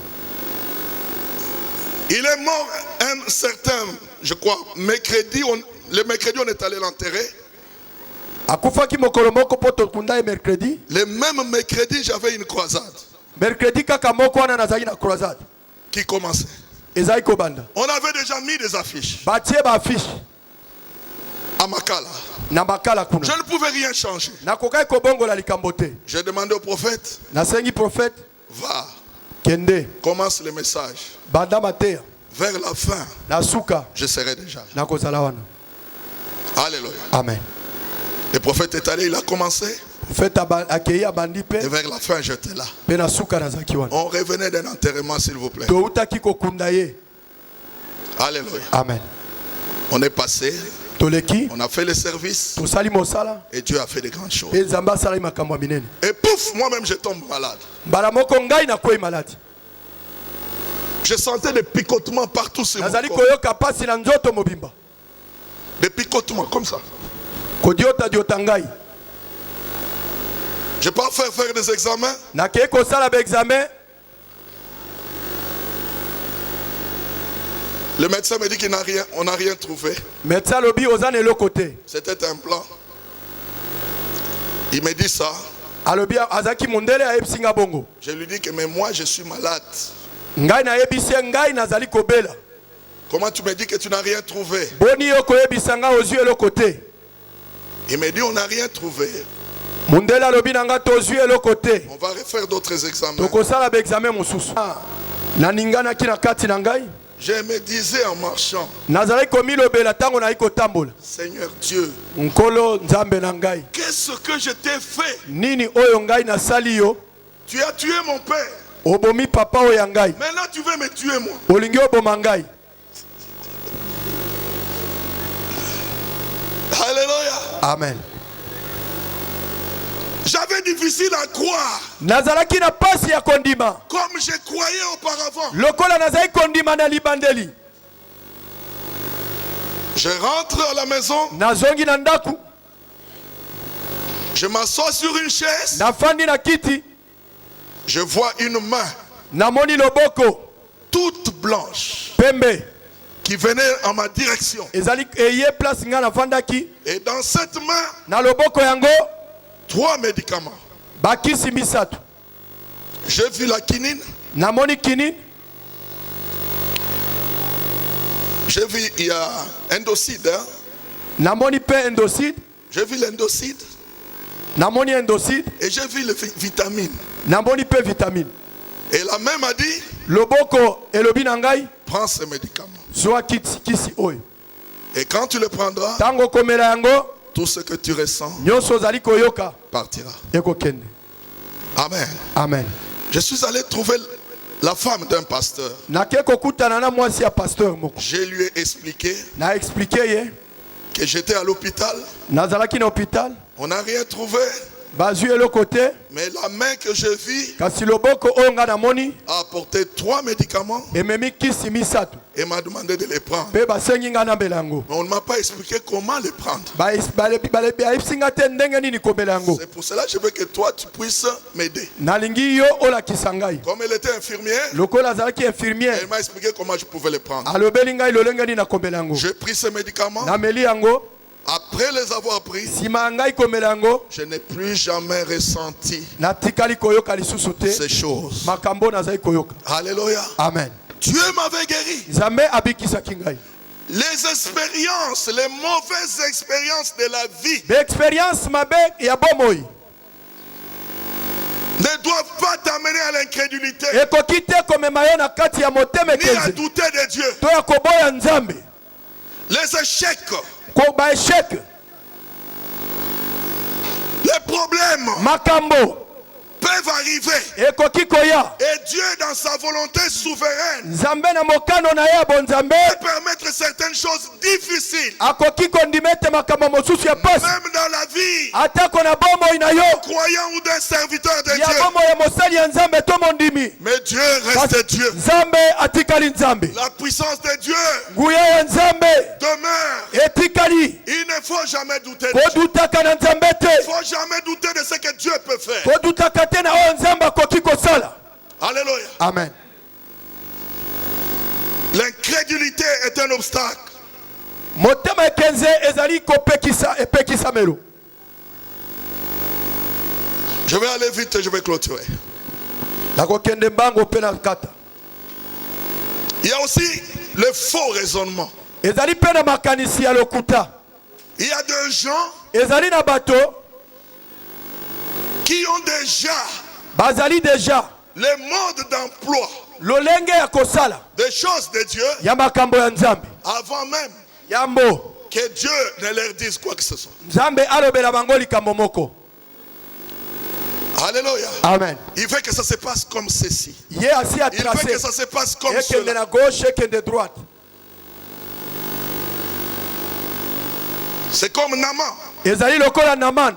Il est mort un certain, je crois, mercredi. Le mercredi, on est allé l'enterrer. Akufaki mokolo moko poto kunda mercredi. Le même mercredi, j'avais une croisade Mercredi kaka moko wana nazali na croisade. qui commençait. Ezali kobanda. On avait déjà mis des affiches Batie ba affiche à Makala. na makala Je kuna. ne pouvais rien changer. Na kokai kobongola likambo te. J'ai demandé au prophète, Nasengi prophète va, kende commence le message. banda mateya Vers la fin, na suka je serai déjà là. na kozala wana. Alléluia. Amen. Le prophète est allé, il a commencé. Prophète akei abandi Et pe vers la fin, j'étais là. pe na suka nazaki wana. On revenait d'un enterrement, s'il vous plaît. Toutaki kokunda ye. Alléluia. Amen. On est passé, Toleki on a fait le service tosali mosala et Dieu a fait de grandes choses. pe Nzambe asala makambo minene. Et pouf, moi-même je tombe malade. Mbala moko ngai na kwei maladi. Je sentais des picotements partout sur mon Nazali corps. koyoka pasi na nzoto mobimba. Des picotements comme ça. Kodiota diota ngai. Je pars faire des examens. Nakei kosala ba examen. Le médecin me dit qu'on n'a rien trouvé. Médecin lobi ozane eloko te. C'était un plan. Il me dit ça. Alobi azaki mondele ayebsinga bongo. Je lui dis que mais moi je suis malade. Ngai na yebisi ngai nazali kobela. Comment tu me dis que tu n'as rien trouvé? Boni yo koyebisanga ozwi eloko te. Il me dit on n'a rien trouvé. Mondele alobi nanga tozwi eloko te. On va refaire d'autres examens. Tokosala ba examen mosusu. Na ninganaki na kati na ngai. Je me disais en marchant, Nazali komilobela tango na iko tambola. Seigneur Dieu, Nkolo Nzambe na ngai. qu'est-ce que je t'ai fait? Nini oyo ngai na sali yo? Tu as tué mon père. Obomi papa oyo ngai. Maintenant tu veux me tuer moi. Olingi oboma ngai. Alléluia. Amen. J'avais difficile à croire. Nazalaki na pasi ya kondima. Comme je croyais auparavant. Lokola nazali kondima na libandeli. Je rentre à la maison. Nazongi na ndaku. Je m'assois sur une chaise. Nafandi na kiti. Je vois une main Namoni loboko. toute blanche Pembe. qui venait en ma direction. Ezali eye place nga nafandaki. Et dans cette main, Na loboko yango. 3 médicaments. Bakisi misatu. J'ai vu la quinine. Namoni kini. J'ai vu, il y a endocide. Hein? Namoni pe endocide. J'ai vu l'endocide. Namoni endocide. Et j'ai vu les vitamines. Namoni pe vitamine. Et la main m'a dit, Loboko elobi na ngai. prends ces médicaments. Zwa kisi oyo. Et quand tu le prendras, Tango komela yango. tout ce que tu ressens Nyonso ozali koyoka. partira. Eko kende. Amen. Amen. Je suis allé trouver la femme d'un pasteur. Nake kokutana na mwasi ya pasteur moko. Je lui ai expliqué Na expliqué ye. que j'étais à l'hôpital. Nazalaki na hôpital. On n'a rien trouvé. Bazwi eloko te. Mais la main que je vis Kasi loboko oyo nga namoni. a apporté 3 médicaments Ememi kisi misatu. et m'a demandé de les prendre. Pe basengi nga nambela yango. Mais on ne m'a pas expliqué comment les prendre. Bayebisinga te ndenge nini komela yango. C'est pour cela que je veux que toi tu puisses m'aider. Nalingi yo olakisa ngai. Comme elle était infirmière, Lokola azalaki infirmière. elle m'a expliqué comment je pouvais les prendre. Alobeli ngai lolenge nini nakomela yango. J'ai pris ces médicaments. Nameli yango. Après les avoir pris, Sima ngai komela yango. je n'ai plus jamais ressenti Natikali koyoka lisusu te. ces choses. Makambo nazali koyoka. Alléluia. Amen. Dieu m'avait guéri. Nzambe abikisaki ngai. Les expériences, les mauvaises expériences de la vie Expérience mabe ya bomoi. ne doivent pas t'amener à l'incrédulité Ekoki te komema yo na kati ya motema ni à ekenzi. douter de Dieu. To ya koboya Nzambe. Les échecs, Ko ba échec. les problèmes Makambo. peuvent arriver. Ekoki koya. Et Dieu, dans sa volonté souveraine, Nzambe na mokano na ya bonzambe. peut permettre certaines choses difficiles. Akoki kondimete makambo mosusu ya pasi. Même dans la vie, Atako na bomoi na yo. croyant ou d'un serviteur de Ya Dieu. bomoi ya mosali ya Nzambe to mondimi. Mais Dieu reste Dieu. Nzambe atikali Nzambe. La puissance de Dieu Nguya ya Nzambe demeure. etikali. Il ne faut jamais douter de Dieu. Kodutaka na Nzambe Il te. ne faut jamais douter de ce que Dieu peut faire. Kodutaka te na oyo Nzambe akoki kosala. Alléluia. Amen. L'incrédulité est un obstacle. Motema ekenze ezali kopekisa epekisa melo. Je vais aller vite et je vais clôturer. Nakokende mbango pe na kata. Il y a aussi le faux raisonnement. Ezali pe na makanisi ya lokuta. Il y a des gens Ezali na bato qui ont déjà bazali deja les modes d'emploi lolenge ya kosala des choses de Dieu ya makambo ya Nzambe. avant même Yambo que Dieu ne leur dise quoi que ce soit. Nzambe alobela bango likambo moko. Alléluia. Amen. Il veut que ça se passe comme ceci. Ye asi a Il veut tracé. que ça se passe comme Ekende cela. na gauche, ekende droite. C'est comme Naaman. Ezali lokola Naman.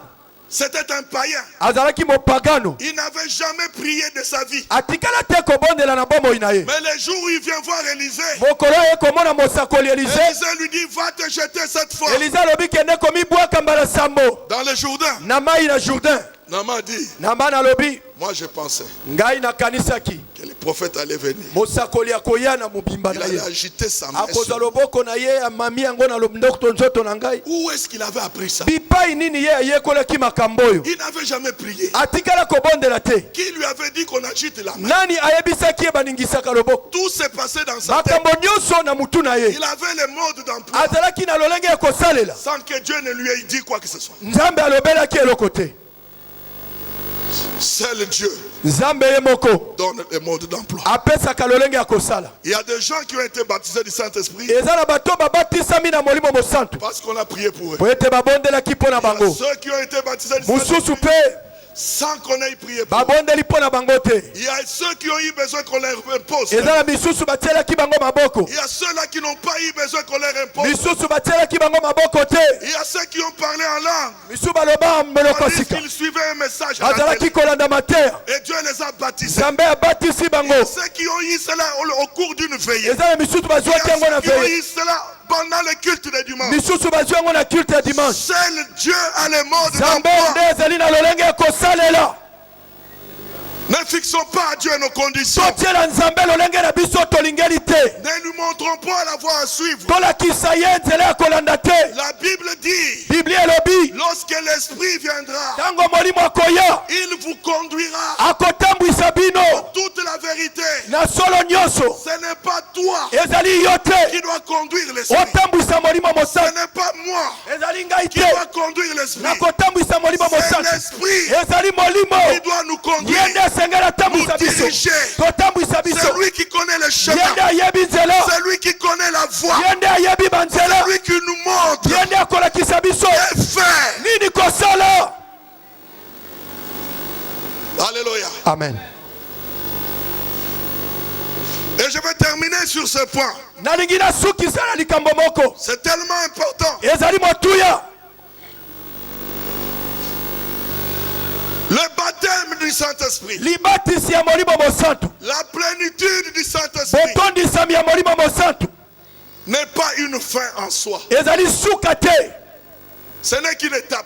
C'était un païen. Azalaki mopagano. Il n'avait jamais prié de sa vie. Atikala te kobondela na bomoi na ye. Mais le jour où il vient voir Élisée, Mokolo ye komona mosakoli Élisée. Élisée lui dit, va te jeter cette fois Élisée alobi kende komibwaka mbala sambo. dans le Jourdain. Na mai na Jourdain. Naaman dit, Naman alobi moi je pensais ngai nakanisaki que le prophète allait venir. mosakoli akoya na mobimba Il na allait ye. agiter sa main. Akozwa loboko na ye amami yango na ndoto nzoto na ngai. Où est-ce qu'il avait appris ça? Bipai nini ye ayekolaki makambo oyo. Il n'avait jamais prié. Atikala kobondela te. Qui lui avait dit qu'on agite la main? Nani ayebisaki ye baningisaka loboko. Tout s'est passé dans sa tête. Makambo nyonso na mutu na ye. Il avait le mode d'emploi Azalaki na lolenge ya kosalela. sans que Dieu ne lui ait dit quoi que ce soit. Nzambe alobelaki eloko te. Seul Dieu Nzambe ye moko donne le mode d'emploi. apesaka lolenge ya kosala. Il y a des gens qui ont été baptisés du Saint-Esprit Eza na bato babatisami na molimo mosantu. parce qu'on a prié pour eux. Po ete babondelaki mpo na Il y a bango. ceux qui ont été baptisés du Mosusu Saint-Esprit pe sans qu'on ait prié pour eux. babondeli mpo na bango te. Il y a ceux qui ont eu besoin qu'on leur impose. Eza na misusu batielaki bango maboko. Il y a ceux-là qui n'ont pas eu besoin qu'on leur impose. Misusu batielaki bango maboko te. Il y a ceux qui ont parlé en langue. Misu baloba meloko Tandis sika. qu'ils suivaient un message à la Azalaki télé. kolanda mateya. Et Dieu les a baptisés. Nzambe abatisi bango. Ceux qui ont eu cela au cours d'une veillée. Eza na misusu Il y bazwaki a yango na ceux qui ont veille. eu cela pendant le culte de dimanche. Misusu bazwi yango na culte ya dimanche. Seul Dieu a les modes Nzambe d'emploi. nde ezali na lolenge ya kosalela. Ne fixons pas à Dieu nos conditions. Totiela Nzambe lolenge na biso tolingeli te. Ne nous montrons pas la voie à suivre. Tolakisa ye nzela ya kolanda te. La Bible dit, Biblia elobi lorsque l'Esprit viendra, ntango molimo akoya il vous conduira akotambwisa bino toute la vérité. na solo nyonso. Ce n'est pas toi Ezali yo te qui dois conduire l'Esprit. otambwisa molimo Ce mosantu. n'est pas moi Ezali ngai qui te dois conduire l'Esprit. nakotambwisa molimo C'est mosantu. l'Esprit Ezali molimo qui doit nous ye conduire, nde asengeli atambwisa nous biso diriger. totambwisa biso. C'est lui qui connaît le Ye chemin. nde ayebi nzela. C'est lui qui connaît la voie. Ye nde ayebi banzela. C'est lui qui nous montre Ye nde akolakisa biso et fait. nini kosala. Alléluia. Amen. Et je vais terminer sur ce point. Nalingi nasukisa na likambo moko. C'est tellement important. Ezali motuya. Le baptême du Saint-Esprit. Libatisi ya molimo mosantu. La plénitude du Saint-Esprit Botondisami ya molimo mosantu. n'est pas une fin en soi. Ezali suka te. Ce n'est qu'une étape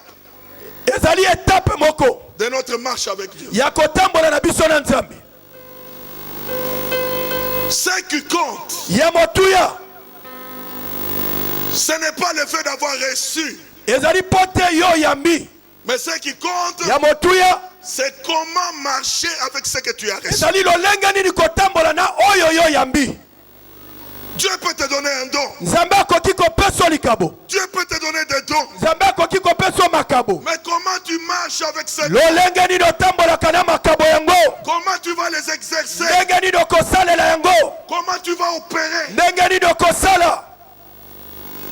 Ezali etape moko de notre marche avec Dieu. ya kotambola na biso na Nzambe. Ce qui compte, Ya motuya. ce n'est pas le fait d'avoir reçu. Ezali pote yo yambi. Mais ce qui compte, Ya motuya. c'est comment marcher avec ce que tu as reçu. Ezali lolenge nini kotambola na oyo yo yambi. Dieu peut te donner un don. Nzambe akoki kopesa likabo. Dieu peut te donner des dons. Nzambe akoki kopesa makabo. Mais comment tu marches avec ces dons? Lolenge nini otambolaka na makabo yango? Comment tu vas les exercer? Ndenge nini okosalela yango? Comment tu vas opérer? Ndenge nini okosala?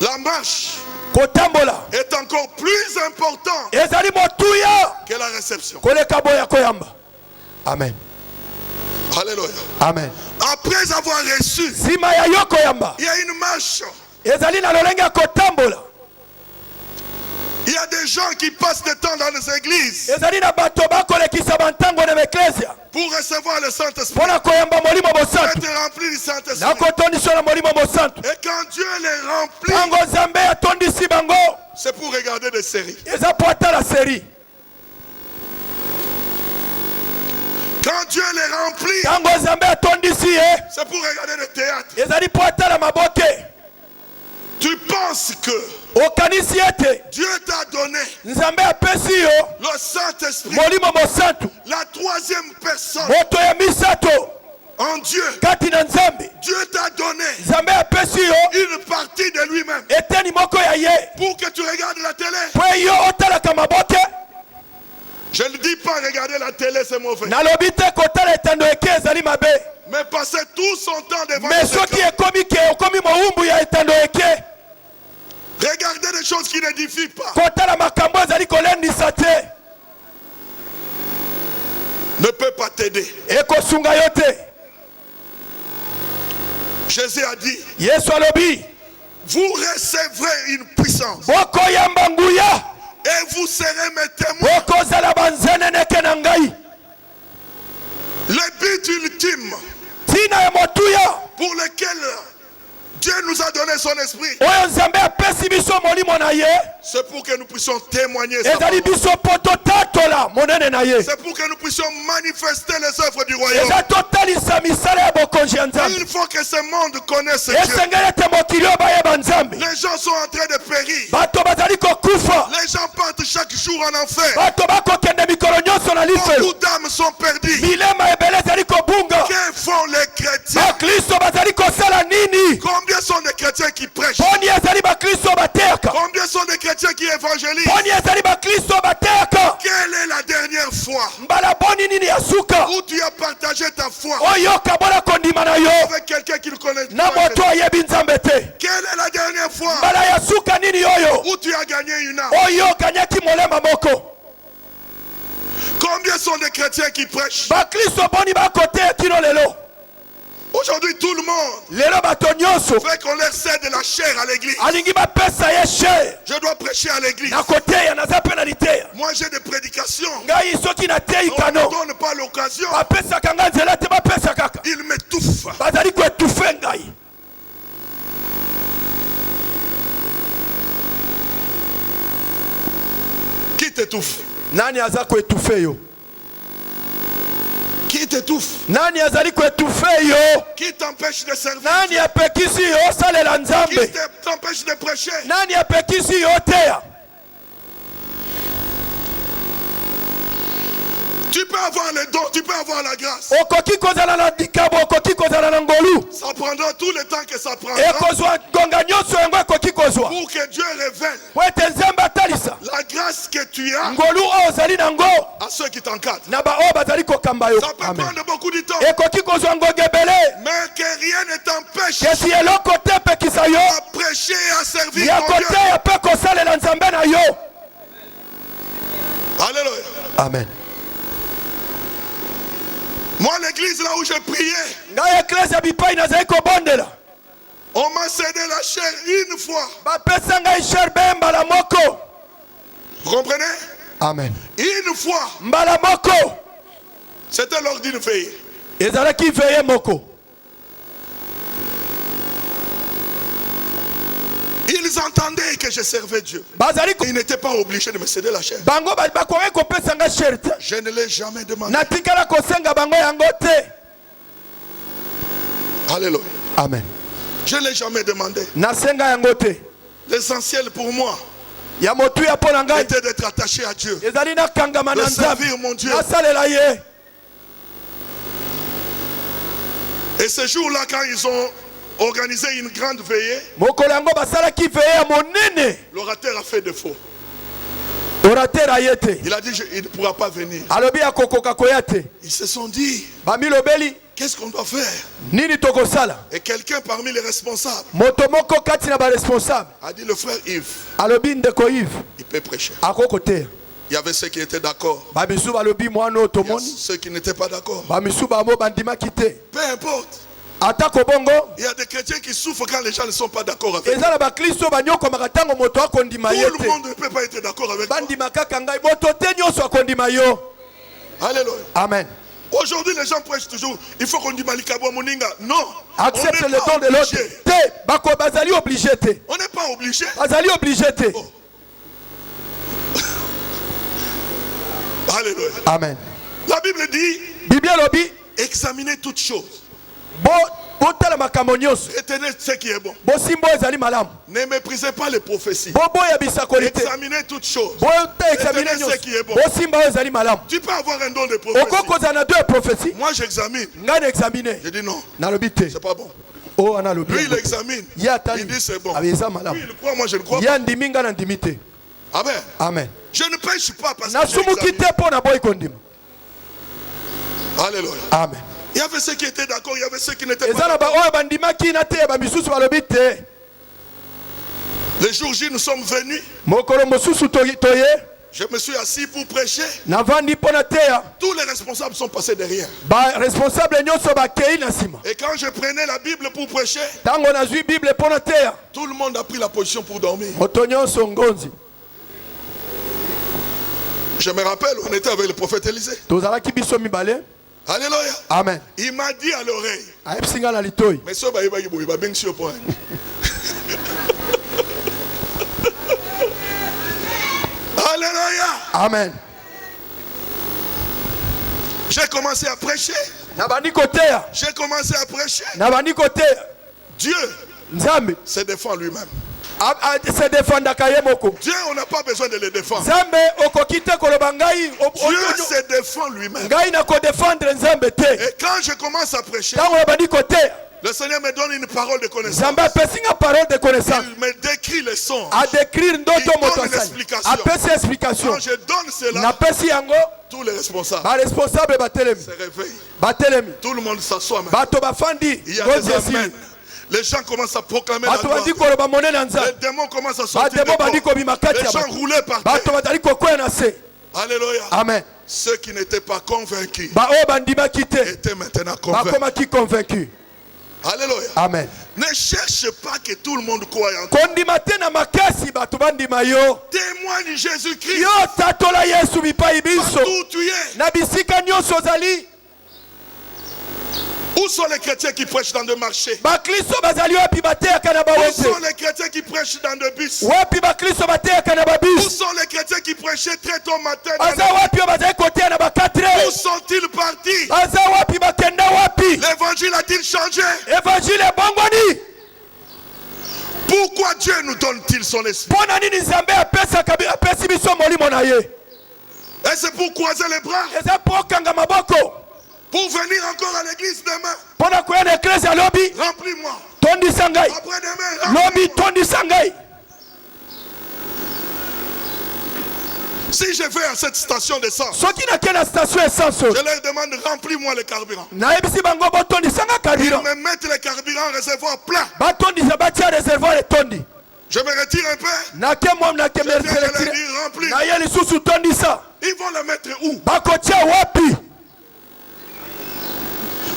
La marche Kotambola est encore plus important ezali motuya que la réception. koleka boya koyamba. Amen. Alléluia. Amen. Après avoir reçu, Sima ya yo koyamba il y a une marche. ezali na lolenge ya kotambola. Il y a des gens qui passent du temps dans les églises Ezali na bato bakolekisa bantango na eklesia pour recevoir le Saint-Esprit, mpona koyamba molimo mosantu être rempli du na Saint-Esprit. kotondiswa na molimo mosantu. Et quand Dieu les remplit, Ntango Nzambe atondisi bango c'est pour regarder des séries. eza po atala seri. Quand Dieu les remplit, Ntango Nzambe atondisi ye c'est pour regarder le théâtre. ezali po atala maboke. Tu penses que Okanisi ete Dieu t'a donné Nzambe apesi yo le Saint-Esprit, molimo mosantu, la troisième personne moto ya misato en Dieu. kati na Nzambe. Dieu t'a donné Nzambe apesi yo une partie de lui-même eteni moko ya ye pour que tu regardes la télé. po yo otalaka maboke. Je ne dis pas regarder la télé, c'est mauvais. Nalobi te kotala etando eke ezali mabe, Mais passer tout son temps devant me les soki écrans, ekomi ke okomi mowumbu ya etando eke, regarder des choses qui n'édifient pas, kotala makambo ezali kolendisa te, ne peut pas t'aider. ekosunga yo te. Jésus a dit, Yesu alobi vous recevrez une puissance bokoyamba nguya et vous serez mes témoins. bokozala banzeneneke na ngai. Le but ultime Tina ya motuya pour lequel Dieu nous a donné son esprit, oyo Nzambe apesi biso molimo na ye c'est pour que nous puissions témoigner sa ezali parole. biso po totatola monene na ye, C'est pour que nous puissions manifester les œuvres du royaume. eza totalisa misala ya bokonzi ya Nzambe. Il faut que ce monde connaisse Dieu. Esengeli ete mokili oyo bayeba Nzambe. Les gens sont en train de périr. Bato bazali kokufa, Les gens partent chaque jour en enfer. bato bakokende mikolo nyonso na lifelo, Beaucoup d'âmes sont perdues. milema ebele ezali kobunga. Que font les chrétiens? Bakristo bazali kosala nini? Combien sont des chrétiens qui prêchent? Boni ezali bakristo bateyaka, Combien sont des chrétiens qui évangélisent? boni ezali bakristo bateyaka. Quelle est la dernière fois Mbala boni nini ya suka où tu as partagé ta foi oyoka bona kondima na yo avec quelqu'un qui ne connaît na pas? moto ayebi Nzambe te? Quelle est la dernière fois Mbala ya suka nini oyo où tu as gagné une âme? oyo okanyaki molema moko? Combien sont des chrétiens qui prêchent? Bakristo boni bakoteya kino lelo. Aujourd'hui, tout le monde Lelo bato nyonso fait qu'on leur cède la chair à l'église. alingi bapesa ye she Je dois prêcher à l'église. nakoteya naza mpe na liteya. Moi, j'ai des prédications. Ngai soki nateyi On ne kano me donne pas l'occasion. bapesaka ngai nzela te, bapesa kaka Il m'étouffe. bazali koetufe ngai. Qui t'étouffe? Nani aza koetufe yo? Qui t'étouffe? Nani azali koetufe yo? Qui t'empêche de servir? Nani apekisi yo osalela Qui Nzambe? t'empêche de prêcher? Nani apekisi yo oteya? Tu peux avoir les dons, tu peux avoir la grâce. Okoki kozala na likabo, okoki kozala na ngolu, Ça prendra tout le temps que ça prendra ekozwa ngonga nyonso yango ekoki kozwa pour que Dieu révèle po ete Nzambe atalisa la grâce que tu as ngolu oyo ozali nango à ceux qui t'encadrent. na baoyo bazali kokamba yo. Ça peut Amen. prendre beaucoup de temps, Ekoki kozwa ngonga ebele, mais que rien ne t'empêche kesi eloko te epekisa yo à prêcher et à servir ya ton Dieu. koteya mpe kosalela Nzambe na yo. Alléluia. Amen. Moi, l'église là où je priais, Ngai eklesi ya bipai nazali kobondela, on m'a cédé la chair une fois. bapesa ngai sherbe mbala moko. Vous comprenez? Amen. Une fois. Mbala moko C'était lors d'une veillée. ezalaki veye moko. Ils entendaient que je servais Dieu. Bazali Ils n'étaient pas obligés de me céder la chair. bango bakoki kopesa ngai shere te, Je ne l'ai jamais demandé. natikala kosenga bango yango te. Alléluia. Amen. Je ne l'ai jamais demandé. Nasenga yango te. L'essentiel pour moi Ya motuya mpo na ngai était d'être attaché à Dieu. ezali nakangama na De Nzambe, servir mon Dieu. nasalela ye. Et ce jour-là, quand ils ont organisé une grande veillée. mokolo yango basalaki veye ya monene. L'orateur a fait défaut. Orateur aye te. Il a dit il ne pourra pas venir. alobi akokoka koya te. Ils se sont dit, bamilobeli qu'est-ce qu'on doit faire? nini tokosala. Et quelqu'un parmi les responsables moto moko kati na baresponsable a dit, le frère Yves, alobi ndeko Yves il peut prêcher. akoko te. Il y avait ceux qui étaient d'accord. bamisu balobi mwana oyo Il y a tomoni. ceux qui n'étaient pas d'accord. bamisu bamo bandimaki te. Peu importe. atako bongo Il y a des chrétiens qui souffrent quand les gens ne sont pas d'accord avec eux. eza na bakristo banyokomaka ntango moto akondima Tout ye le te. monde ne peut pas être d'accord avec toi. bandima kaka ngai moto te nyonso akondima yo. Alléluia. Amen. Aujourd'hui, les gens prêchent toujours. Il faut qu'on dise Malikabo Moninga. Non. Accepte On n'est le pas don de l'autre. obligé. Te bako bazali obligé te. On n'est pas obligé. bazali obligé te. Oh. Alléluia. Amen. La Bible dit, Biblia lobi examinez toutes choses. botala makambo nyonso. Retenez ce qui est bon. bosimbo ezali malamu. Ne méprisez pas les prophéties. boboya bisakoli te. Examinez toutes choses. bota examine Retenez ce nyonso. qui est bon. bosimba oyo ezali malamu. Tu peux avoir un don de prophétie. okokozala na deux prophéties. Moi, j'examine. ngai na examine. Je dis non, nalobi te. c'est pas bon. o ana lobi. Lui, il examine. ye atali. Il dit c'est bon. abi eza Lui, malamu. il croit, moi, je ne crois ye pas. andimi ngai na ndimi te. Amen. Amen. Je ne pêche pas parce que nasumuki j'examine. te mpo na boyi kondima. Alléluia. Amen. Il y avait ceux qui étaient d'accord, il y avait ceux qui n'étaient eza pas na d'accord. baoyo bandimaki na te bamisusu balobi te. Le jour J, nous sommes venus. mokolo mosusu toye. Je me suis assis pour prêcher. navandi mpo na teya. Tous les responsables sont passés derrière. baresponsable nyonso bakei na nsima. Et quand je prenais la Bible pour prêcher, ntango nazwi bible mpo na teya. tout le monde a pris la position pour dormir. moto nyonso ngonzi. Je me rappelle, on était avec le prophète Élisée. tozalaki biso mibale. Alléluia. Amen. Il m'a dit à l'oreille, ayebisi ngai na litoi. mais ça, il va bien sur point. Alléluia. Amen. J'ai commencé à prêcher. nabandi koteya. J'ai commencé à prêcher. nabandi koteya. Dieu nzambe se défend lui-même. se defandaka ye moko. Dieu, on n'a pas besoin de le défendre. nzambe okoki te koloba ngai. Dieu se défend lui-même. ngai nakodefendre nzambe te. Et quand je commence à prêcher, ntango nabandi koteya. le Seigneur me donne une parole de connaissance. nzambe apesi nga parole de connaissance. Il me décrit les sons. adécrire ndoto Il moto donne une asali. explication. apesi explication. Quand je donne cela, napesi yango. tous les responsables baresponsable batelemi. se réveillent. batelemi. Tout le monde s'assoit maintenant. bato bafandi. Il y a ngozi des esili. amens. Les gens commencent à proclamer la bato gloire. bandi koloba monene na Les nzambe. démons commencent à sortir bademo bandi des corps. kobima kati Les ya gens bato. roulaient par bato terre. bazali kokwea na se. Alléluia. Amen. Ceux qui n'étaient pas convaincus baoyo bandimaki te. étaient maintenant convaincus. bakomaki convaincu. Alléluia. Amen. Ne cherche pas que tout le monde croie en toi. kondima te na makasi bato bandima yo. Témoigne Jésus-Christ. yo tatola yesu bipai biso. Partout où tu es. na bisika nyonso ozali. Où sont les chrétiens qui prêchent dans des marchés? bakristo bazali wapi bateyaka na Où bawete. sont les chrétiens qui prêchent dans des bus? wapi bakristo bateyaka na Où babisi. sont les chrétiens qui prêchaient très tôt matin dans baza les... wapi oyo bazali koteya na Où bakatre. sont-ils partis? baza wapi bakenda wapi. L'évangile a-t-il changé? évangile ebongwani. Pourquoi Dieu nous donne-t-il son esprit? mpo na nini nzambe apesi biso molimo na ye. Et c'est pour croiser les bras, eza mpo okanga maboko. pour venir encore à l'église demain. mpo na koya na eklesi lobi. Remplis-moi. tondisa ngai. Après-demain, lobi remplis-moi. tondisa ngai. Si je vais à cette station d'essence, soki nakei na station essence oyo. je leur demande remplis-moi le carburant. nayebisi bango botondisanga Ils carburant. me mettent le carburant en réservoir plein. batondisa batia réservoir etondi. Je me retire un peu. nake mwa nake Je viens de leur merseletire. dire remplis. na ye lisusu tondisa. Ils vont le mettre où? bakotia wapi.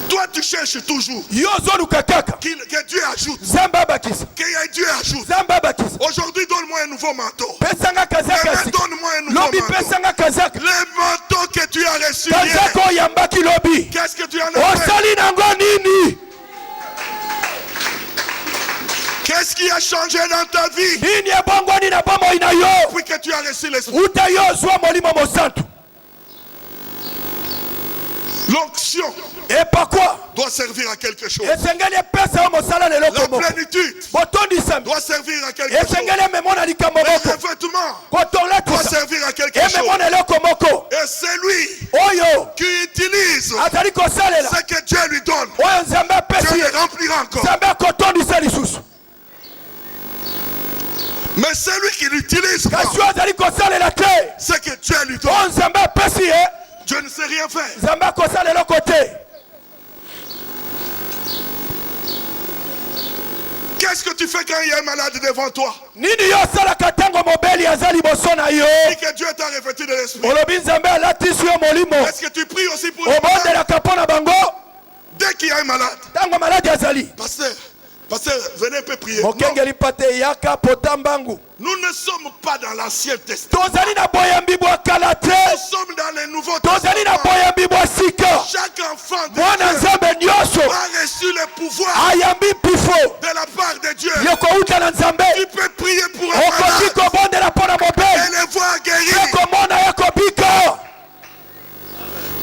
Toi, tu cherches toujours yo ozoluka kaka. que Dieu ajoute. nzambe abakisa. Que Dieu ajoute. nzambe abakisa. Aujourd'hui, donne-moi un nouveau manteau. pesanga kazaka Demain, sika. donne-moi un nouveau lobi manteau. pesanga kazaka. Le manteau que tu as reçu hier, kazaka oyambaki lobi. qu'est-ce que tu en as fait? osali nango nini. Qu'est-ce qui a changé dans ta vie nini ebongwani na bomoi na yo. depuis que tu as reçu l'esprit? uta yo ozwa molimo mosantu. L'onction epakwa doit servir à quelque chose. esengeli epesa yo mosala na eloko La moko. plénitude botondisa doit servir à quelque chose. esengeli ememo na likambo Le moko. revêtement doit kotolatisa servir à quelque chose. ememo na eloko moko. Et c'est lui oyo qui utilise azali kosalela ce que Dieu lui donne. oyo nzambe apesi apesi le remplira encore. nzambe akotondisa lisusu Mais celui qui l'utilise pas, kasi oyo azali kosalela te c'est que Dieu lui donne. oyo nzambe apesi ye Dieu ne sait rien faire. nzambe akosala eloko te. Qu'est-ce que tu fais quand il y a un malade devant toi? nini yo osalaka ntango mobeli aza liboso na yo Dis que Dieu t'a revêtu de l'esprit. olobi nzambe alatisi yo molimo Est-ce que tu pries aussi pour les malades? obondelaka mpo na bango Dès qu'il y a un malade, ntango maladi azali pasteur, venez un peu prier. Non, mokengeli mpa te yaka pota mbangu nous ne sommes pas dans l'Ancien Testament. tozali na boyambi bwa kala te Nous sommes dans le Nouveau tozali na Testament. boyambi bwa sika Chaque enfant de mwana Dieu nzambe nyonso a reçu le pouvoir ayambi pifo de la part de Dieu. yokouta na nzambe Tu peux prier pour un okoki malade kobondela mpo na et mobeli les voir guérir. mpe komona ye kobika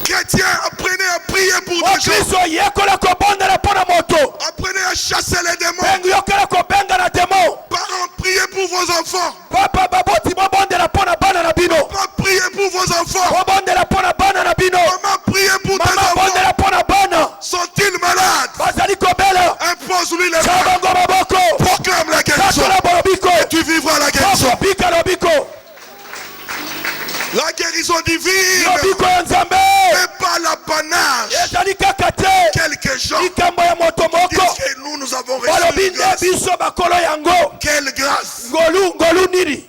Chrétiens, apprenez à prier pour des gens. mokristo yekola kobondela mpo na moto Apprenez à chasser les démons. mpengu yokela kobenga na demo Parents, priez pour vos enfants. papa baboti bobondela mpo na bana na bino Papa, priez pour vos enfants. bobondela mpo na bana na bino Maman, priez pour tes mama enfants. bondela mpo na bana Sont-ils malades? bazali kobela Impose-lui les tia mains. bango maboko Proclame la guérison. katola bolobiko Tu vivras la guérison. okobika lobiko La guérison divine lobiko ya nzambe n'est pas l'apanage. ezali kaka te Quelques gens likambo ya moto disent moko que nous avons reçu balobi une nde grâce. biso bakolo yango Quelle grâce! ngolu nini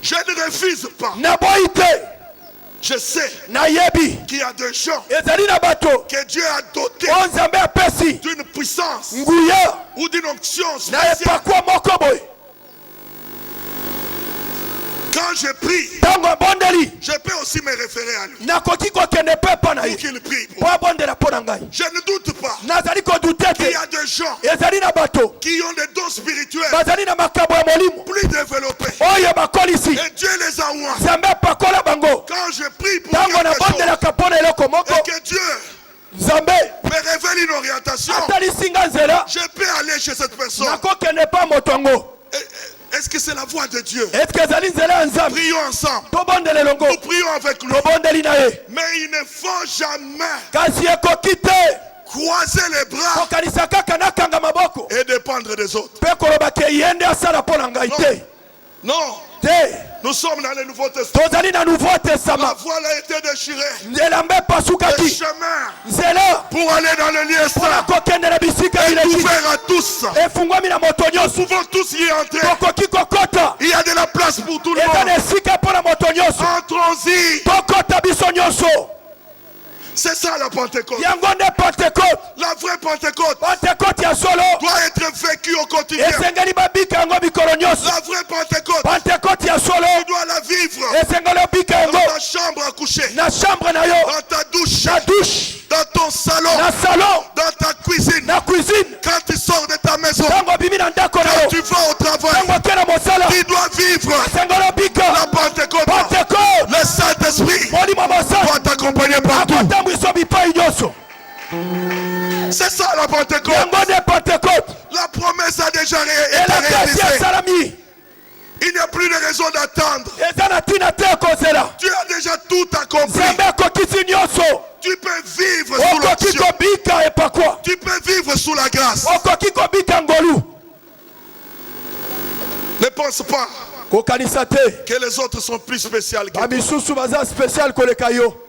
Je ne refuse pas. naboyi te Je sais nayebi qu'il y a des gens ezali na bato que Dieu a dotés oyo nzambe apesi d'une puissance nguya ou d'une onction na spéciale. epakwa moko boye Quand je prie, ntango abondeli je peux aussi me référer à lui nakoki kokende mpe mpo na pour ye qu'il prie pour mpo abondela mpo na ngai Je ne doute pas nazali kodute qu'il y te a des gens ezali na bato qui ont des dons spirituels bazali na makambo ya molimo plus développés. oyo bakolisi Et Dieu les a ouins. nzambe apakola bango Quand je prie pour ntango quelque chose nabondelaka mpo na eloko moko et que Dieu nzambe me révèle une orientation, atalisi nga nzela je peux aller chez cette personne. nakokende mpa moto yango Est-ce que c'est la voix de Dieu? eske ezali nzela ya nzambe Prions ensemble. tobondela elongo Nous prions avec lui. tobondeli na ye Mais il ne faut jamais kasi ekoki te croiser les bras kokanisa kaka nakanga maboko et dépendre des autres. mpe koloba ke ye nde asala mpo na ngai te Non, te nous sommes dans le Nouveau Testament. tozali na nouveau La testament voile a été déchirée. nzela Le epasukaki chemin nzela pour aller dans le lieu mpona saint kokendela bisika est bileki ouvert à tous. efungwami na moto Nous nyonso pouvons tous y entrer. tokoki kokota Il y a de la place pour tout le eza na monde. esika mpo na moto nyonso Entrons-y. tokota biso nyonso C'est ça la Pentecôte. yango nde pentekote La vraie Pentecôte pentekote ya solo doit être vécue au quotidien. esengeli babika yango mikolo nyonso La vraie Pentecôte, pentekote ya solo tu dois la vivre esengeli obika dans yango ta chambre à coucher, na chambre na yo dans ta douche, na douche dans ton salon, na salon dans ta cuisine. na cuisine Quand tu sors de ta maison, ntango obimi na ndako na quand yo tu vas au travail, ntango oke na mosala tu dois vivre esengeli obika la Pentecôte. pentekote Le Saint-Esprit molimo mosala doit t'accompagner partout. akotambwisa bipai nyonso C'est ça la Pentecôte. yango nde pentekote La promesse a déjà été elekasi réalisée. esalami Il n'y a plus de raison d'attendre. eza na ntina te ekozela Tu as déjà tout accompli. nzambe akokisi nyonso Tu peux vivre sous okoki l'onction. kobika epakwa Tu peux vivre sous la grâce. okoki kobika ngolu Ne pense pas kokanisa te que les autres sont plus spéciaux que toi. bamisusu baza spécial koleka yo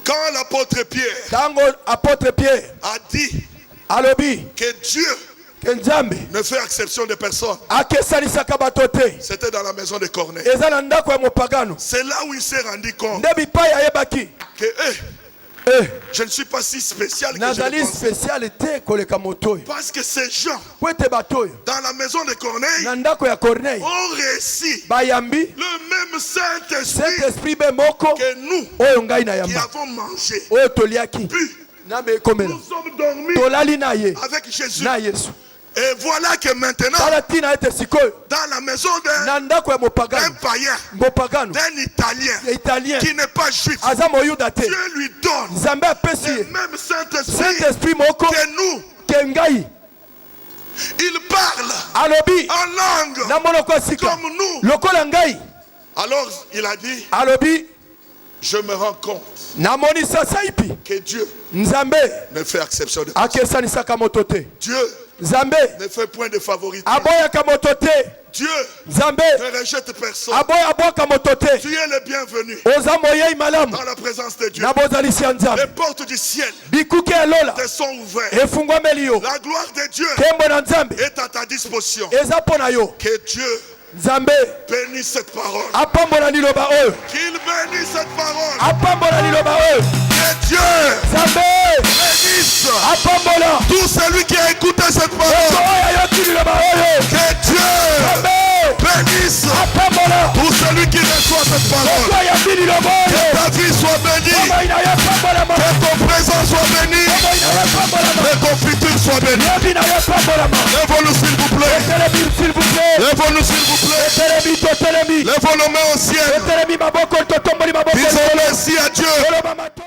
Quand l'apôtre Pierre ntango apôtre pierre a dit alobi que Dieu ke nzambe ne fait exception de personne, akesalisaka bato te c'était dans la maison de Corneille. eza na ndako ya mopagano C'est là où il s'est rendu compte nde bipai ayebaki que je ne suis pas si spécial que je nazali le pense. spécial te koleka moto oyo Parce que ces gens, po ete bato oyo dans la maison de Corneille, na ndako ya corneille ont réussi bayambi le même Saint-Esprit saint-esprit be moko que nous oyo ngai na qui yamba avons mangé. oyo toliaki Puis, na mekomela nous sommes dormis tolali na ye avec Jésus. na yesu Et voilà que maintenant, tala ntina ete sikoyo dans la maison na ndako ya d'un mopagano païen, mopagano d'un Italien ya italien qui n'est pas juif, aza moyuda te Dieu lui donne nzambe apesi le ye même Saint-Esprit saint-esprit moko que nous. ke ngai Il parle alobi en langue na monoko ya sika comme nous. lokola ngai Alors il a dit, alobi je me rends compte namoni sasa ipi que Dieu nzambe ne fait exception de personne. akesanisaka moto te. Dieu Nzambe ne fait point de favoritisme. aboyaka moto te. Dieu Nzambe ne rejette personne. abwaka moto te. Tu es le bienvenu oza moyei malamu dans la présence de Dieu. na bozalisi ya nzambe. Les portes du ciel bikuke ya lola te sont ouvertes. efungwameli yo. La gloire de Dieu nkembo na nzambe est à ta disposition. eza mpo na yo. Que Dieu nzambe bénisse cette parole. apambola liloba oyo. Qu'il bénisse cette parole. apambola liloba oyo. Que Dieu nzambe bénisse apambola tout celui qui a écouté cette moto parole. oyo ayoki liloba oyo. Que Dieu nzambe bénisse apambola tout celui qui reçoit cette parole. moto ayambi liloba oyo. Que ta vie soit bénie. bomoi na yo epambolama. Que ton présent soit béni. bomoi na yo epambolama. Que ton futur soit béni. yebi na yo epambolama. Lève-nous s'il vous plaît. etelemi s'il vous plaît. Lève-nous s'il vous plaît. etelemi totelemi. Lève nos mains au ciel. etelemi maboko totomboli maboko. Disons merci à Dieu. Toloba mato.